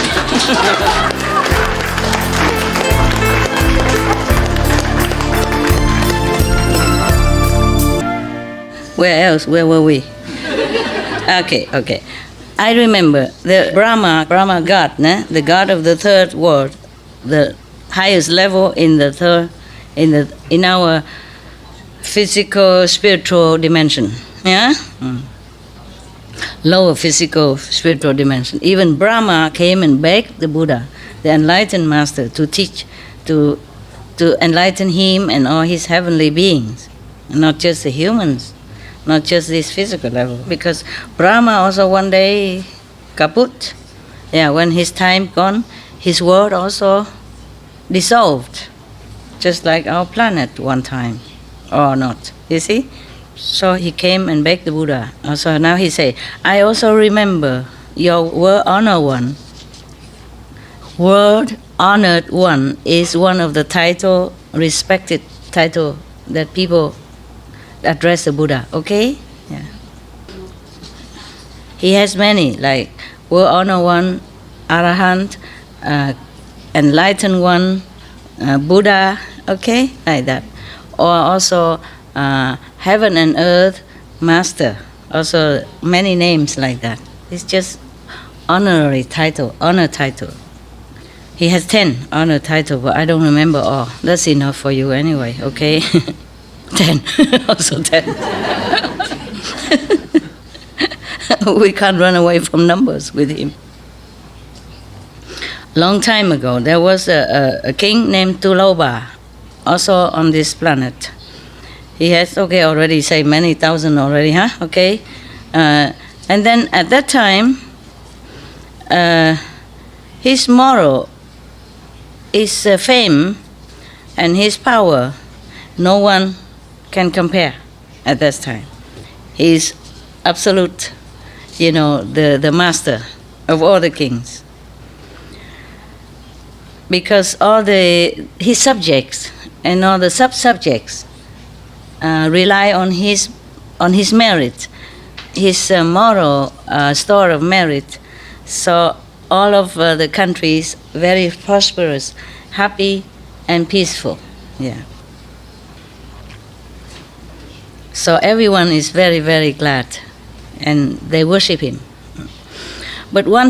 Where else? Where were we? Okay. I remember the Brahma God, the God of the third world, the highest level in the third, in our physical spiritual dimension. Yeah? Lower physical spiritual dimension. Even Brahma came and begged the Buddha, the enlightened master, to teach, to enlighten him and all his heavenly beings, not just the humans, not just this physical level. Because Brahma also one day kaput. Yeah, when his time gone, his world also dissolved, just like our planet one time, or not. You see? So he came and begged the Buddha. Also now he say, I also remember your world honored one. World honored one is one of the respected title that people address the Buddha. Okay? Yeah. He has many, like world honored one, Arahant, enlightened one, Buddha. Okay, like that. Or also heaven and earth master, also many names like that. It's just honor title. He has 10 honor title, but I don't remember all. That's enough for you anyway, okay? 10, also 10. We can't run away from numbers with him. Long time ago, there was a king named Tuloba, also on this planet. He has, already say many thousand already, huh? Okay. And then at that time, his moral, his fame, and his power, no one can compare at that time. He's absolute, the master of all the kings. Because all his subjects and all the sub-subjects rely on his merit, his moral store of merit. So all of the countries very prosperous, happy and peaceful. Yeah. So everyone is very, very glad and they worship him. But one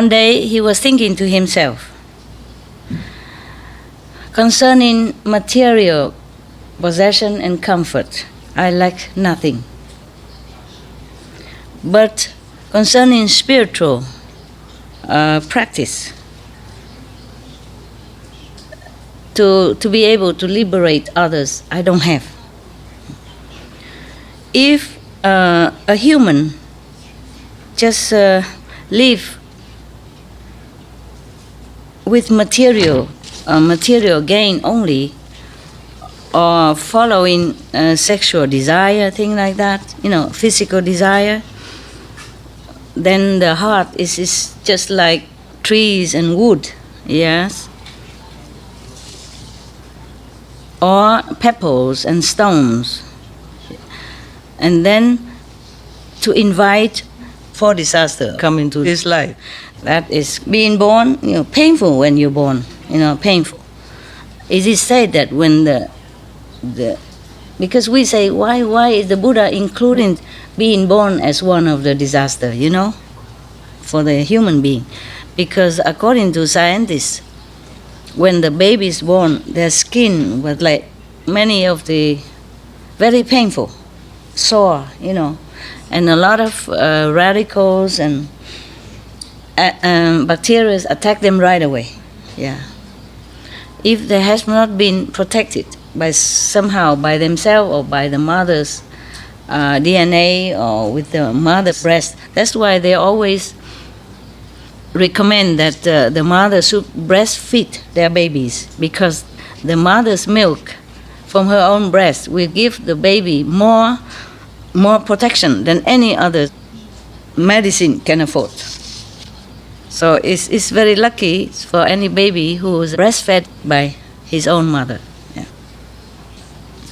day he was thinking to himself, concerning material possession and comfort, I lack nothing. But concerning spiritual practice, to be able to liberate others, I don't have. If a human just live with material gain only, or following sexual desire, thing like that, physical desire, then the heart is just like trees and wood, yes, or pebbles and stones. And then to invite for disaster come into his life. That is being born, painful when you're born, painful. It is said that when because we say, why is the Buddha including being born as one of the disaster, for the human being? Because according to scientists, when the baby is born, their skin was like many of the very painful, sore, and a lot of radicals and bacteria attack them right away. Yeah. If they has not been protected somehow by themselves or by the mother's DNA or with the mother's breast, that's why they always recommend that the mother should breastfeed their babies, because the mother's milk from her own breast will give the baby more protection than any other medicine can afford. So it's very lucky for any baby who is breastfed by his own mother. Yeah.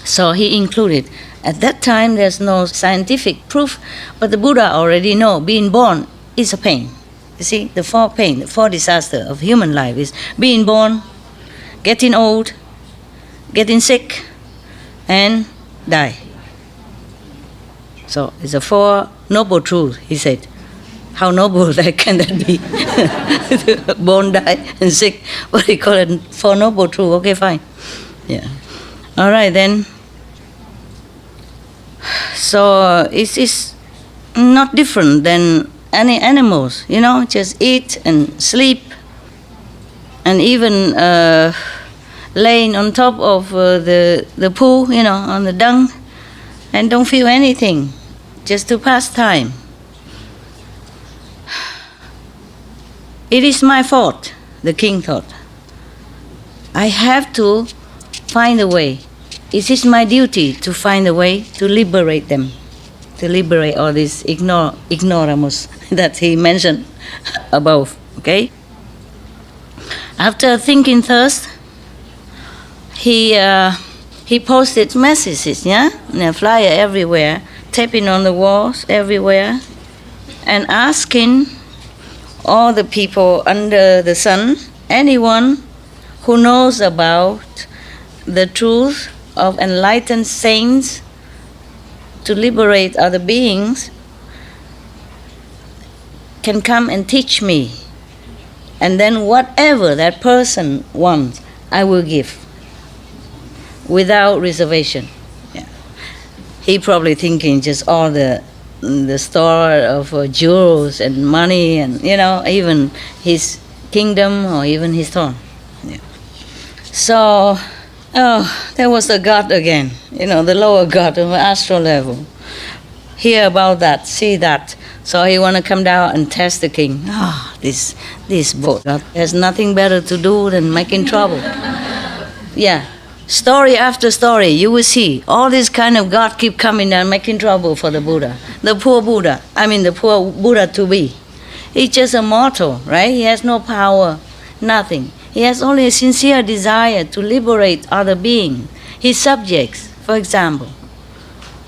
So he included. At that time, there's no scientific proof, but the Buddha already know being born is a pain. You see, the four pain, the four disaster of human life is being born, getting old, getting sick, and die. So it's a four noble truths, he said. How noble can that be? Born, die, and sick. What do you call it? Four noble truths. Okay, fine. Yeah. All right, then. So it's not different than any animals, just eat and sleep, and even laying on top of the pool, on the dung, and don't feel anything, just to pass time. It is my fault, the king thought. I have to find a way. It is my duty to find a way to liberate them, to liberate all these ignoramus that he mentioned above, okay? After thinking first, he posted messages, and a flyer everywhere, taping on the walls everywhere, and asking all the people under the sun, anyone who knows about the truth of enlightened saints to liberate other beings, can come and teach me. And then whatever that person wants, I will give, without reservation. Yeah. He probably thinking just all the store of jewels and money and, even his kingdom or even his throne. Yeah. So, there was the God again, the lower God of the astral level. Hear about that, see that. So he want to come down and test the king. This boat has nothing better to do than making trouble. Yeah. Story after story, you will see all this kind of God keep coming and making trouble for the Buddha. The poor Buddha to be. He's just a mortal, right? He has no power, nothing. He has only a sincere desire to liberate other beings, his subjects, for example.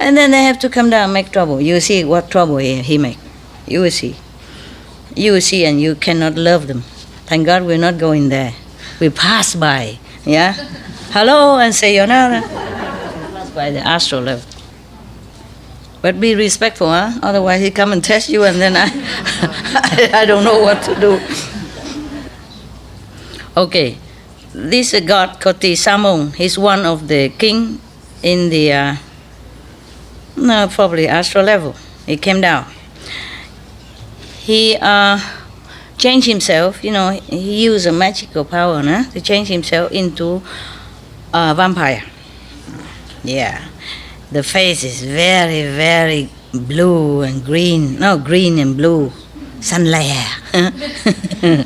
And then they have to come down and make trouble. You see what trouble he make. You will see. you see and you cannot love them. Thank God we're not going there. We pass by, yeah? Hello and sayonara. Pass by the astral level. But be respectful, huh? Otherwise he come and test you and then I don't know what to do. Okay. This god Koti Samon, he's one of the king in the probably astral level. He came down. He changed himself, he used a magical power to change himself into a vampire. Yeah. The face is very, very blue and green. No, green and blue. Sunlight. I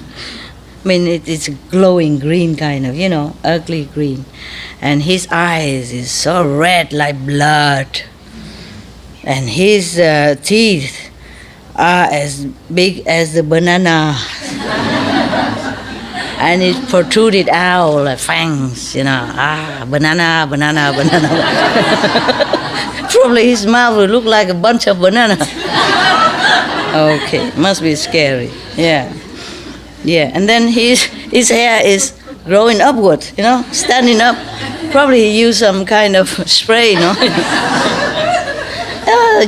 mean, it's a glowing green kind of, ugly green. And his eyes is so red like blood. And his teeth are as big as the banana. And it protruded out like fangs, banana. Probably his mouth will look like a bunch of banana. Okay, must be scary. Yeah. And then his hair is growing upward, standing up. Probably he used some kind of spray,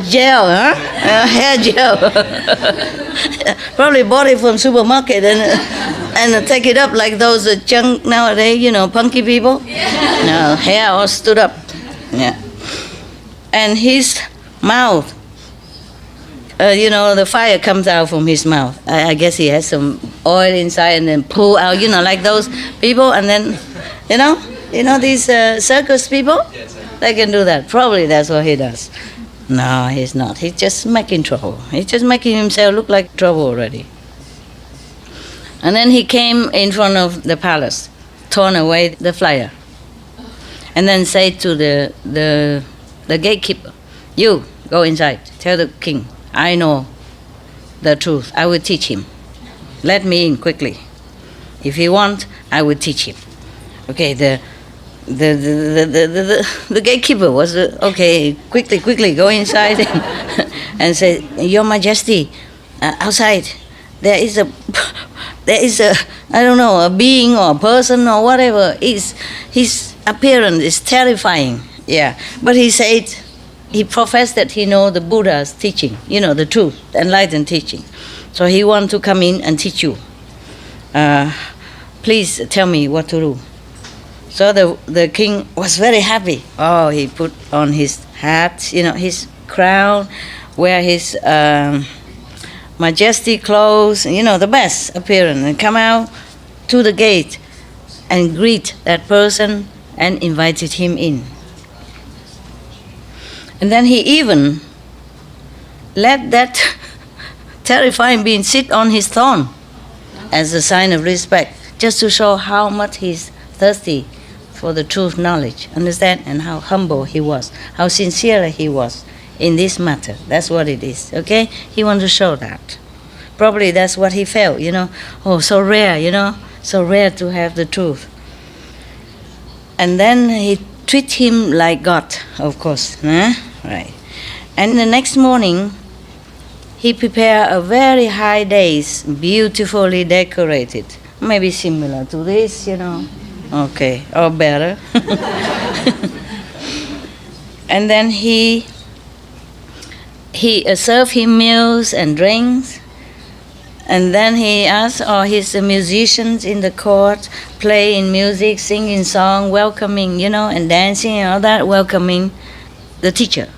gel, hair gel. Probably bought it from supermarket and take it up like those junk nowadays, punky people. No, hair all stood up. Yeah. And his mouth, the fire comes out from his mouth. I guess he has some oil inside and then pull out, like those people. And then, these circus people, they can do that. Probably that's what he does. No, he's not. He's just making trouble. He's just making himself look like trouble already. And then he came in front of the palace, torn away the flyer, and then said to the gatekeeper, "You go inside. Tell the king, I know the truth. I will teach him. Let me in quickly. If he wants, I will teach him." Okay, the gatekeeper was okay. Quickly go inside and say, "Your Majesty, outside there is a I don't know, a being or a person or whatever. His appearance is terrifying." Yeah, but he said, he professed that he knows the Buddha's teaching, the truth, the enlightened teaching. So he wants to come in and teach you. Please tell me what to do. So the king was very happy. Oh, he put on his hat, his crown, wear his majestic clothes, the best appearance, and come out to the gate and greet that person and invited him in. And then he even let that terrifying being sit on his throne as a sign of respect, just to show how much he's thirsty for the truth knowledge, understand, and how humble he was, how sincere he was in this matter. That's what it is, okay? He wanted to show that. Probably that's what he felt, oh, so rare, so rare to have the truth. And then he treat him like God, of course, right? And the next morning, he prepared a very high dais, beautifully decorated, maybe similar to this, okay, or better. And then he served him meals and drinks. And then he asked all his musicians in the court, playing music, singing song, welcoming, and dancing and all that, welcoming the teacher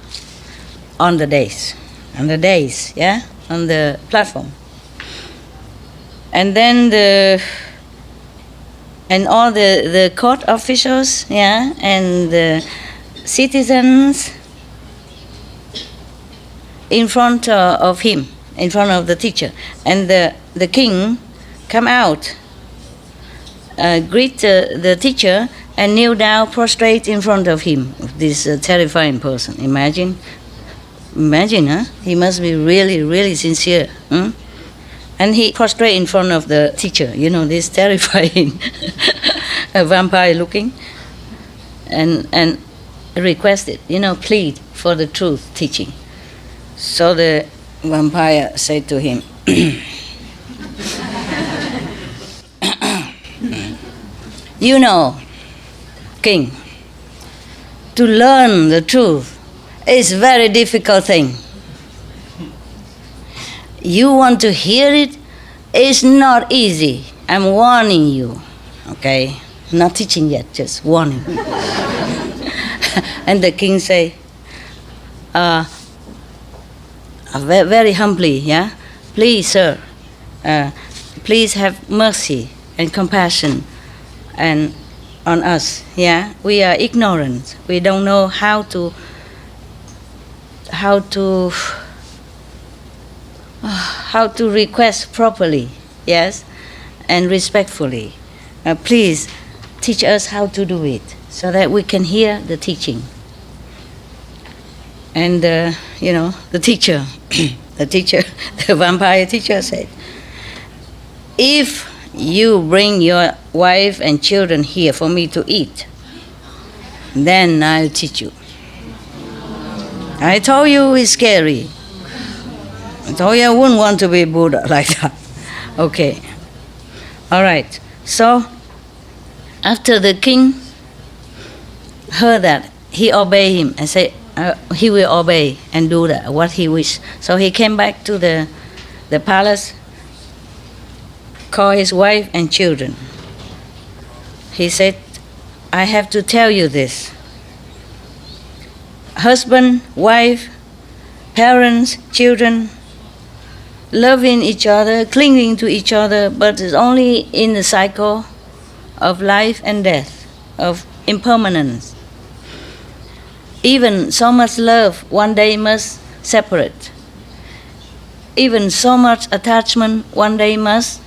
on the dais, on the platform. And then all the court officials, and the citizens in front of him, in front of the teacher. And the king come out, greet the teacher, and kneel down, prostrate in front of him, this terrifying person. Imagine, he must be really, really sincere. And he prostrate in front of the teacher, this terrifying vampire looking, and requested, plead for the truth teaching. So the vampire said to him, You know, King, to learn the truth is a very difficult thing. You want to hear it, it's not easy. I'm warning you, okay? Not teaching yet, just warning. And the king say, very humbly, yeah? Please, sir, please have mercy and compassion and on us, yeah? We are ignorant. We don't know how to request properly, yes, and respectfully. Please teach us how to do it so that we can hear the teaching. And the teacher, the vampire teacher said, if you bring your wife and children here for me to eat, then I'll teach you. I told you it's scary. I told you I wouldn't want to be Buddha like that. Okay. All right. So, after the king heard that, he obeyed him and said he will obey and do that, what he wished. So he came back to the palace, called his wife and children. He said, I have to tell you this. Husband, wife, parents, children, loving each other, clinging to each other, but it's only in the cycle of life and death, of impermanence. Even so much love one day must separate. Even so much attachment one day must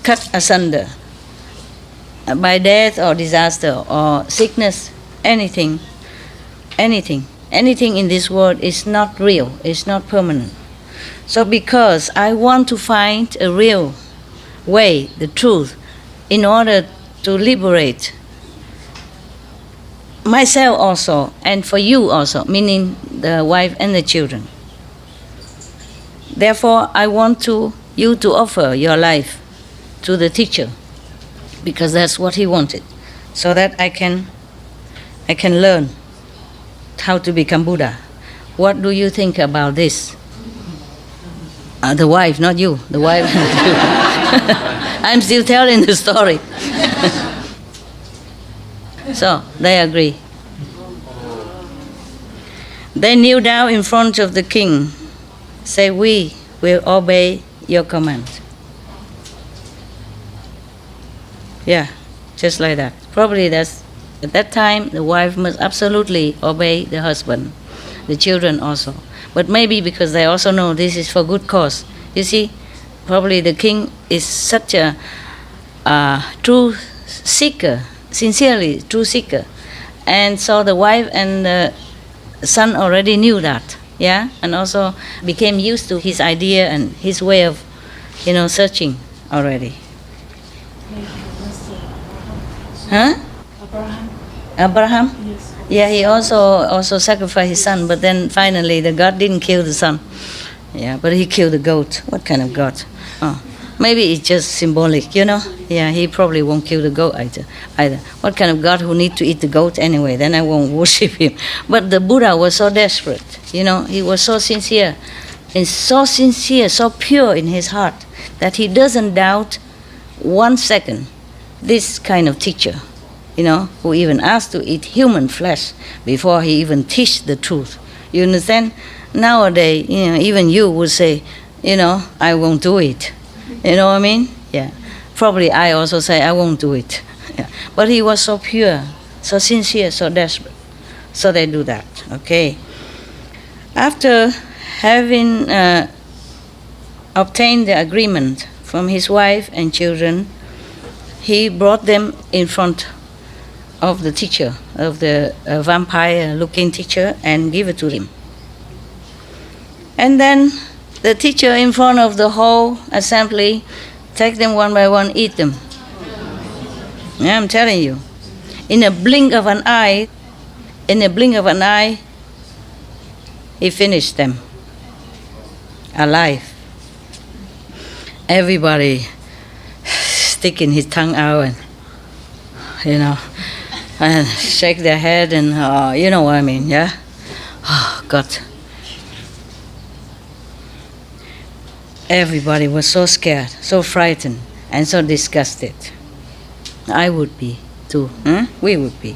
cut asunder by death or disaster or sickness, anything in this world is not real, it's not permanent. So because I want to find a real way, the truth, in order to liberate myself also, and for you also, meaning the wife and the children. Therefore, I want you to offer your life to the teacher, because that's what he wanted, so that I can learn how to become Buddha. What do you think about this? The wife, not you. The wife. I'm still telling the story. So they agree. They kneel down in front of the king, say, we will obey your command. Yeah, just like that. Probably that's, at that time, the wife must absolutely obey the husband, the children also. But maybe because they also know this is for good cause. You see, probably the king is such a true seeker, sincerely true seeker. And so the wife and the son already knew that, yeah? And also became used to his idea and his way of, searching already. Huh? Abraham? Yes. Yeah, he also sacrificed his son, but then finally the God didn't kill the son. Yeah, but he killed the goat. What kind of God? Oh, maybe it's just symbolic, Yeah, he probably won't kill the goat either. What kind of God who need to eat the goat anyway? Then I won't worship him. But the Buddha was so desperate, he was so sincere, and so pure in his heart that he doesn't doubt 1 second this kind of teacher, who even asked to eat human flesh before he even teach the truth. You understand? Nowadays, even you would say, I won't do it. You know what I mean? Yeah. Probably I also say, I won't do it. Yeah. But he was so pure, so sincere, so desperate. So they do that, okay? After having obtained the agreement from his wife and children, he brought them in front of the teacher, of the vampire-looking teacher, and give it to him. And then the teacher, in front of the whole assembly, take them one by one, eat them. Yeah, I'm telling you. In a blink of an eye, he finished them alive. Everybody sticking his tongue out and and shake their head and, you know what I mean, yeah? Oh, God. Everybody was so scared, so frightened, and so disgusted. I would be too. We would be.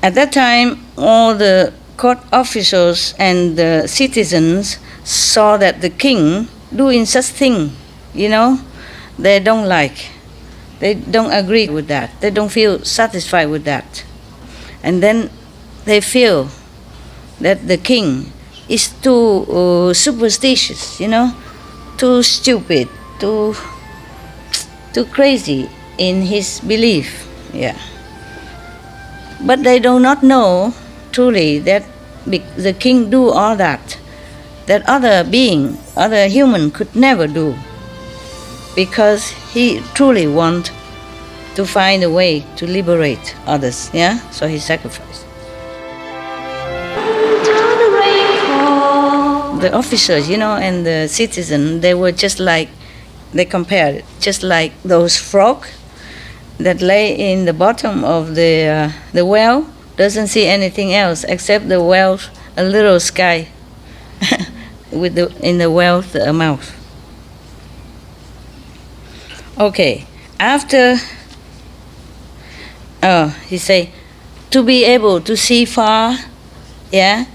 At that time, all the court officials and the citizens saw that the king doing such thing, they don't like. They don't agree with that. They don't feel satisfied with that. And then they feel that the king is too superstitious, too stupid, too crazy in his belief. Yeah. But they do not know truly that the king do all that other human could never do, because he truly want to find a way to liberate others. Yeah, so he sacrificed. The officers, and the citizen, they were just like, they compared it, just like those frogs that lay in the bottom of the well, doesn't see anything else except the well, a little sky in the well's mouth. Okay, after, he say, to be able to see far, yeah,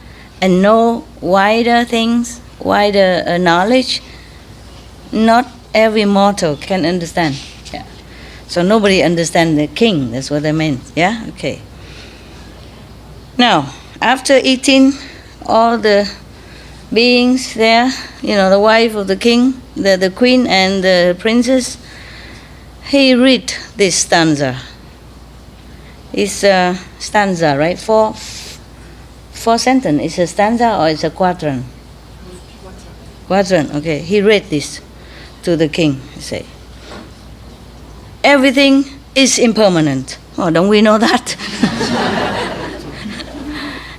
and know wider things, wider knowledge, not every mortal can understand. Yeah. So nobody understands the king, that's what they meant. Yeah, okay. Now, after eating all the beings there, the wife of the king, the queen and the princess, he read this stanza. It's a stanza, right? Four sentences. It's a stanza or it's a quatrain? Quatrain, okay. He read this to the king. He say, everything is impermanent. Oh, don't we know that?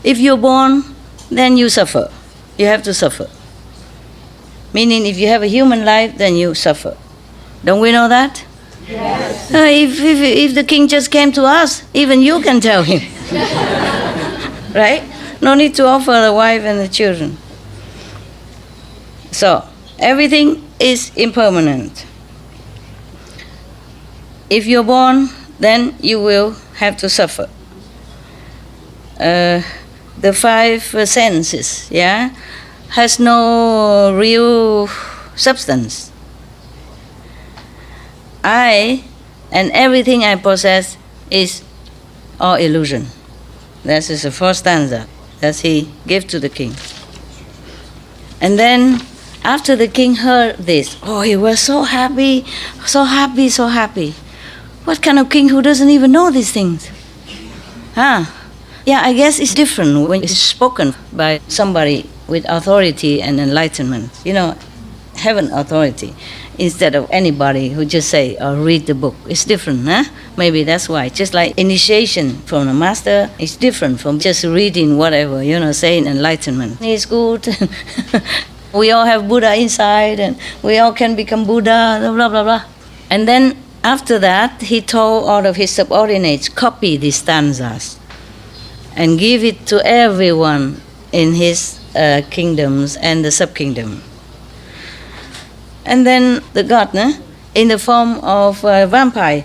If you're born, then you suffer. You have to suffer. Meaning, if you have a human life, then you suffer. Don't we know that? Yes. If the king just came to us, even you can tell him. Right? No need to offer the wife and the children. So, everything is impermanent. If you're born, then you will have to suffer. The five senses, yeah, has no real substance. I and everything I possess is all illusion. That is the first stanza that he gave to the king. And then after the king heard this, he was so happy, so happy, so happy. What kind of king who doesn't even know these things? Yeah, I guess it's different when it's spoken by somebody with authority and enlightenment. Heaven authority, instead of anybody who just say or read the book. It's different, huh? Maybe that's why. Just like initiation from a master is different from just reading whatever, saying enlightenment. It's good. We all have Buddha inside and we all can become Buddha, blah, blah, blah. And then after that, he told all of his subordinates, copy these stanzas and give it to everyone in his kingdoms and the sub-kingdom. And then the god, in the form of a vampire,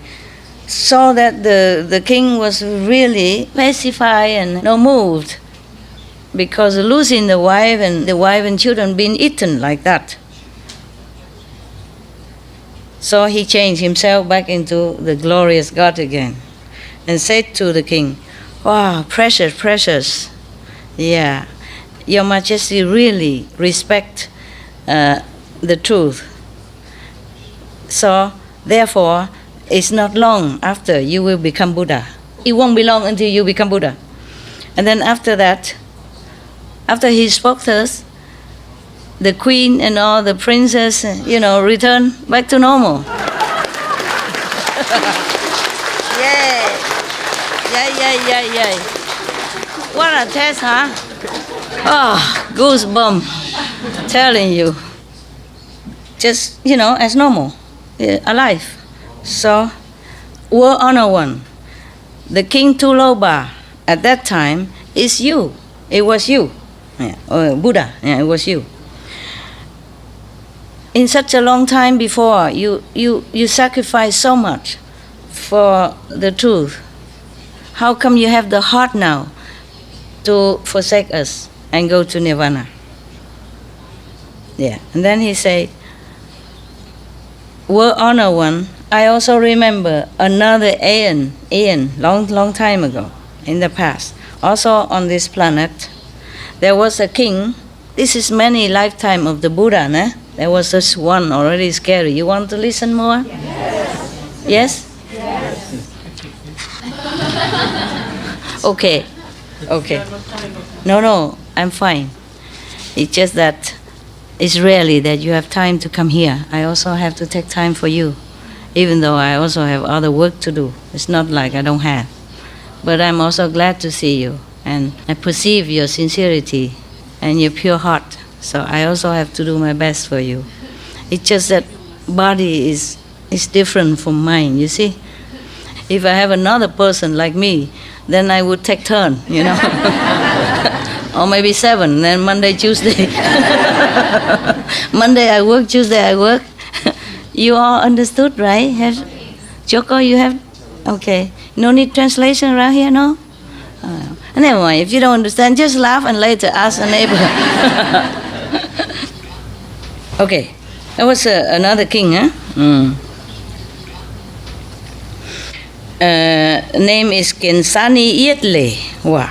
saw that the king was really pacified and no moved, because losing the wife and children being eaten like that. So he changed himself back into the glorious God again and said to the king, wow, precious, precious. Yeah, Your Majesty really respect the truth. So, therefore, it's not long after you will become Buddha. It won't be long until you become Buddha. And then after that, after he spoke to us, the queen and all the princes, return back to normal. Yay! Yay. What a test, huh? Goosebumps, telling you. Just, as normal, alive. So, war honor one. the King Tuloba at that time is you. It was you. Yeah. Or Buddha. Yeah, it was you. In such a long time before, you sacrificed so much for the truth. How come you have the heart now to forsake us and go to Nirvana? Yeah. And then he said, World Honor One, I also remember another aeon, long time ago, in the past, also on this planet, there was a king. This is many lifetime of the Buddha, né? There was this one already scary. You want to listen more? Yes? Yes? Okay. No, I'm fine. It's just that it's rarely that you have time to come here. I also have to take time for you, even though I also have other work to do. It's not like I don't have. But I'm also glad to see you, and I perceive your sincerity and your pure heart. So I also have to do my best for you. It's just that body is different from mine, you see. If I have another person like me, then I would take turn, you know. Or maybe 7, then Monday, Tuesday. Monday I work, Tuesday I work. You all understood, right? Choco, you have? Okay. No need translation around here, no? Never mind. If you don't understand, just laugh and later ask a neighbor. Okay. That was another king, huh? Name is Kensani Yetle. Wow.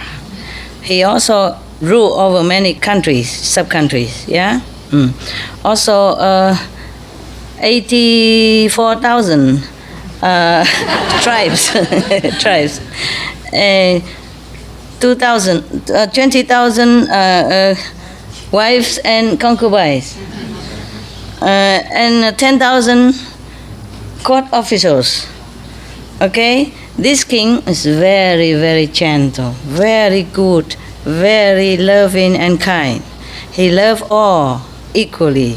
He also ruled over many countries, sub-countries, yeah? Also, 84,000 tribes, 20,000 wives and concubines, and 10,000 court officials. Okay? This king is very, very gentle, very good, very loving and kind. He loved all equally,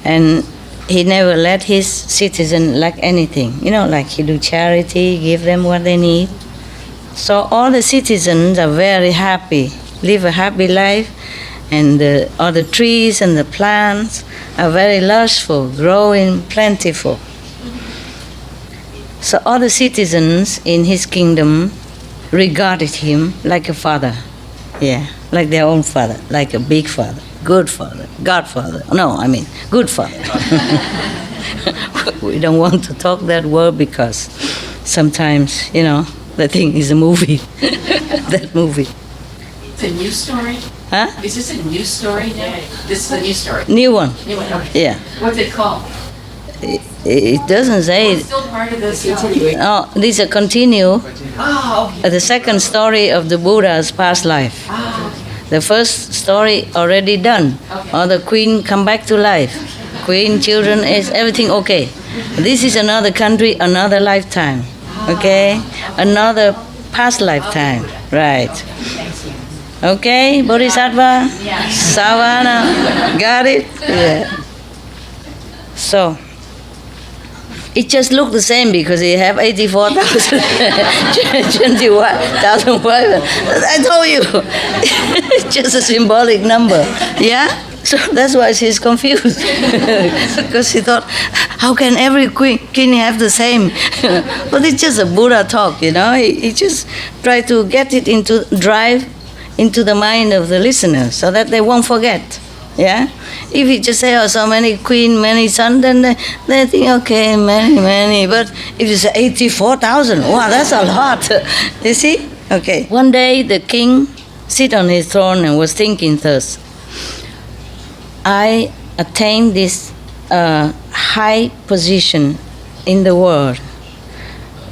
and he never let his citizens lack anything. You know, like he do charity, give them what they need. So all the citizens are very happy, live a happy life, and all the trees and the plants are very lushful, growing plentiful. So all the citizens in his kingdom regarded him like a father. Yeah, like their own father, like a big father, good father, godfather. No, I mean, good father. We don't want to talk that word because sometimes, you know, the thing is a movie, that movie. It's a new story? Huh? Is this a new story now? This is a new story? New one. New one, okay. Yeah. What's it called? It doesn't say. It's still part of this continuation. Oh, this is a continue. Oh, okay. The second story of the Buddha's past life. Ah, The first story already done. Okay. Or the queen come back to life. Queen, children, is everything okay. This is another country, another lifetime. Okay? Another past lifetime. Right. Okay, Bodhisattva? Yeah. Savana? Got it? Yeah. So, it just looked the same because he have 84,000, 21,000 wives. I told you, it's just a symbolic number. Yeah? So that's why she's confused. Because she thought, how can every king have the same? But it's just a Buddha talk, you know. He just tried to get it drive into the mind of the listener so that they won't forget. Yeah? If you just say, oh, so many queen, many sons, then they think, okay, many. But if you say 84,000, wow, that's a lot. You see? Okay. One day the king sit on his throne and was thinking thus, I attained this high position in the world.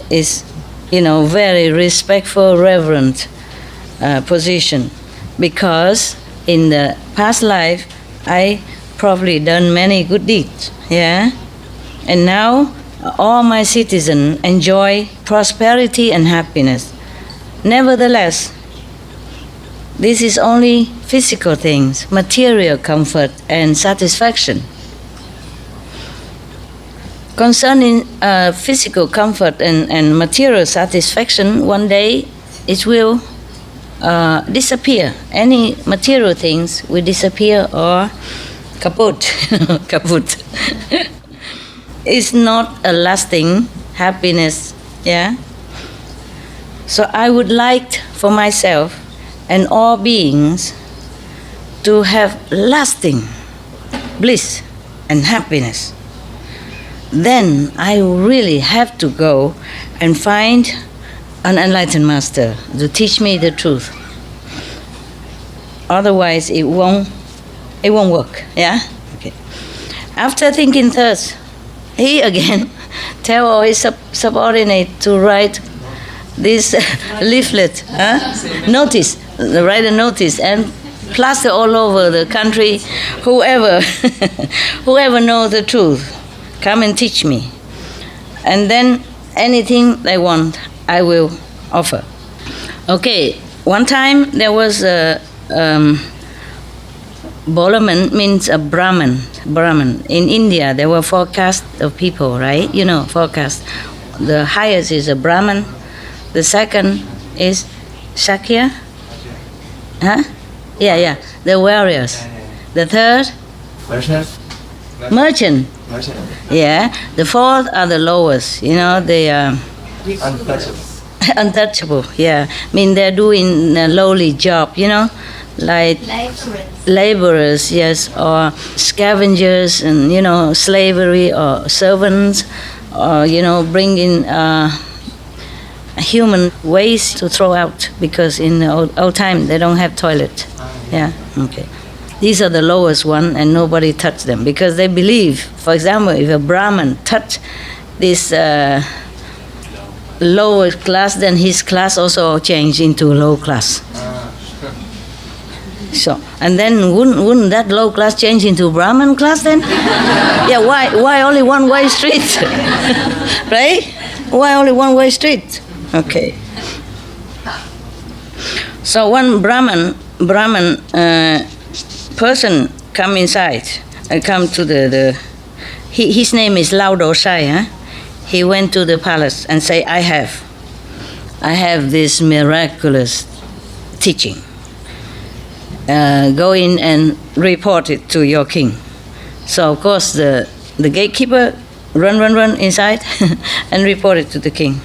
Is, you know, very respectful, reverent position, because in the past life I probably done many good deeds, yeah, and now all my citizens enjoy prosperity and happiness. Nevertheless, this is only physical things, material comfort and satisfaction. Concerning physical comfort and material satisfaction, one day it will disappear. Any material things will disappear or kaput. Kaput. It's not a lasting happiness. Yeah. So I would like for myself and all beings to have lasting bliss and happiness. Then I really have to go and find an enlightened master to teach me the truth. Otherwise, it won't work. Yeah. Okay. After thinking thus, he again tell all his subordinate to write this leaflet, notice, write a notice and plaster all over the country. Whoever knows the truth, come and teach me. And then anything they want, I will offer. Okay, one time there was a Bolaman means a Brahman. In India, there were 4 castes of people, right? You know, 4 castes. The highest is a Brahman. The second is Shakya. Huh? Yeah. The warriors. The third? Merchant. Yeah. The fourth are the lowest. You know, they are untouchable. Yeah. I mean, they're doing a lowly job, you know, like laborers, yes, or scavengers and, you know, slavery or servants, or, you know, bringing human waste to throw out, because in the old time they don't have toilet. Yeah, okay. These are the lowest one, and nobody touch them because they believe, for example, if a Brahman touch this lower class, then his class also change into low class. So, and then wouldn't that low class change into Brahman class then? Yeah, why only one way street? Right? Why only one way street? Okay. So one Brahman person come inside and come to his name is Lao Dosai. Huh? He went to the palace and say, I have this miraculous teaching. Go in and report it to your king. So of course the gatekeeper run inside and report it to the king.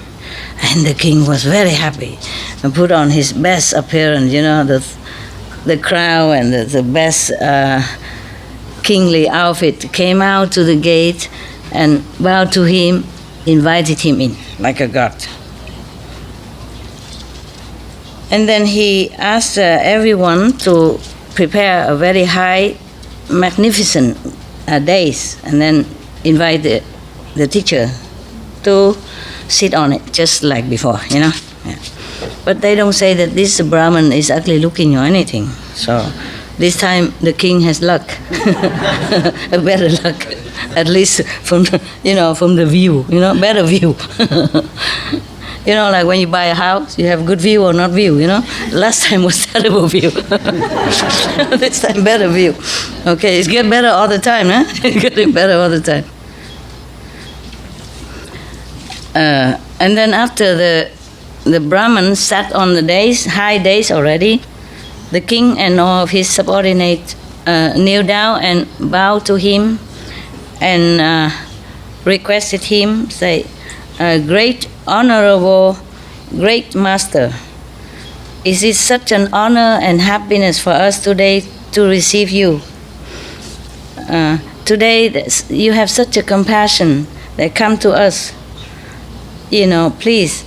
And the king was very happy and put on his best appearance, you know, the crown and the best kingly outfit, came out to the gate and bowed to him, invited him in like a god. And then he asked everyone to prepare a very high, magnificent days, and then invite the teacher to sit on it, just like before, you know. Yeah. But they don't say that this Brahman is ugly looking or anything. So this time the king has luck, a better luck, at least from the view, you know, better view. You know, like when you buy a house, you have good view or not view, you know. Last time was terrible view. This time better view. Okay, it's getting better all the time, huh? It's getting better all the time. And then after the Brahman sat on the high days already, the king and all of his subordinates kneel down and bowed to him and requested him, say, great honorable, great master, is it such an honor and happiness for us today to receive you? Today you have such a compassion that come to us. You know, please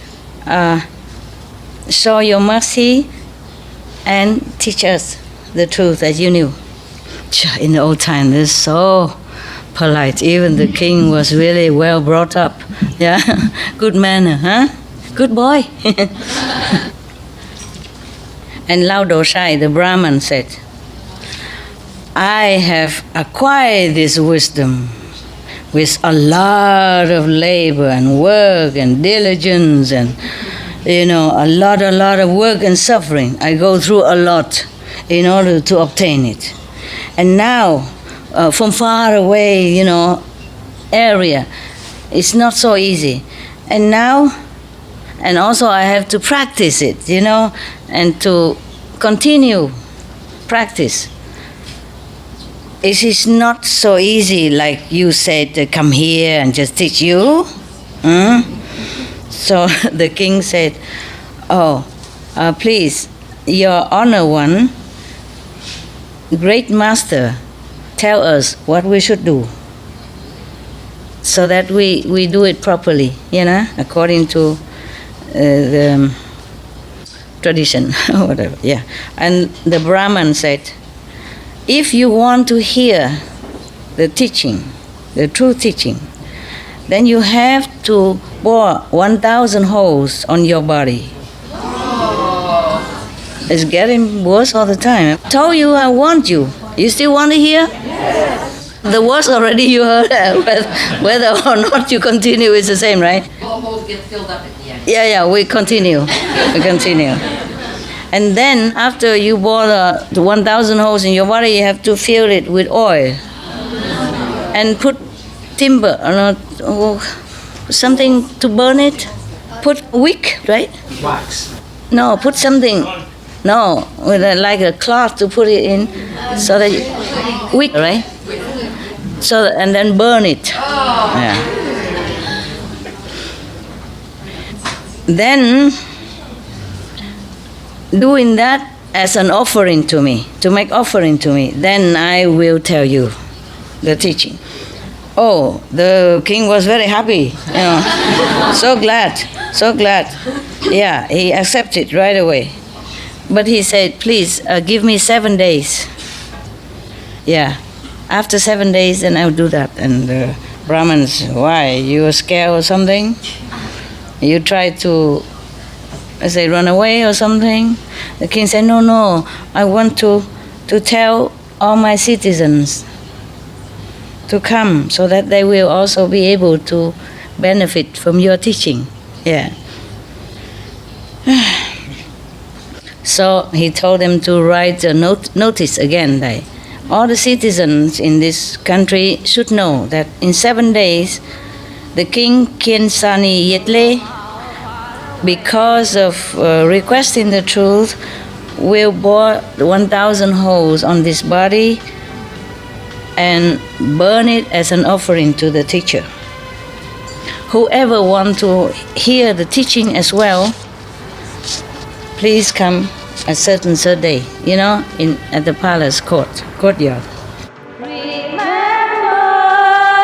show your mercy and teach us the truth that you knew. In the old time, they're so polite. Even the king was really well brought up. Yeah, good manner, huh? Good boy. And Lao Dosai, the Brahman, said, I have acquired this wisdom with a lot of labor and work and diligence and, you know, a lot of work and suffering. I go through a lot in order to obtain it. And now, from far away, you know, area, It's not so easy. And now, and also I have to practice it, and to continue practice. It is not so easy like you said, come here and just teach you. So the king said, please, your honor one, great master, tell us what we should do so that we do it properly, according to the tradition or whatever. Yeah. And the Brahman said, if you want to hear the teaching, the true teaching, then you have to bore 1,000 holes on your body. It's getting worse all the time. I told you I want you. You still want to hear? Yes. The words already you heard. Whether or not you continue is the same, right? All holes get filled up at the end. Yeah, we continue. And then after you bore the 1,000 holes in your body, you have to fill it with oil. And put timber, something to burn it. Put wick, right? Wax. No, put something. No, with like a cloth to put it in, so that wick, right? So and then burn it. Yeah. Then doing that as an offering to me, to make offering to me, then I will tell you the teaching. Oh, the king was very happy, so glad. Yeah, he accepted right away. But he said, please give me 7 days. Yeah, after 7 days, then I'll do that. And the Brahmins, why? You were scared or something? You tried to, run away or something? The king said, no, I want to tell all my citizens to come so that they will also be able to benefit from your teaching. Yeah. So he told them to write a notice again that all the citizens in this country should know that in 7 days the king Kiensani Yetle, because of requesting the truth, will bore 1,000 holes on this body and burn it as an offering to the teacher. Whoever wants to hear the teaching as well, please come a certain day, at the palace courtyard.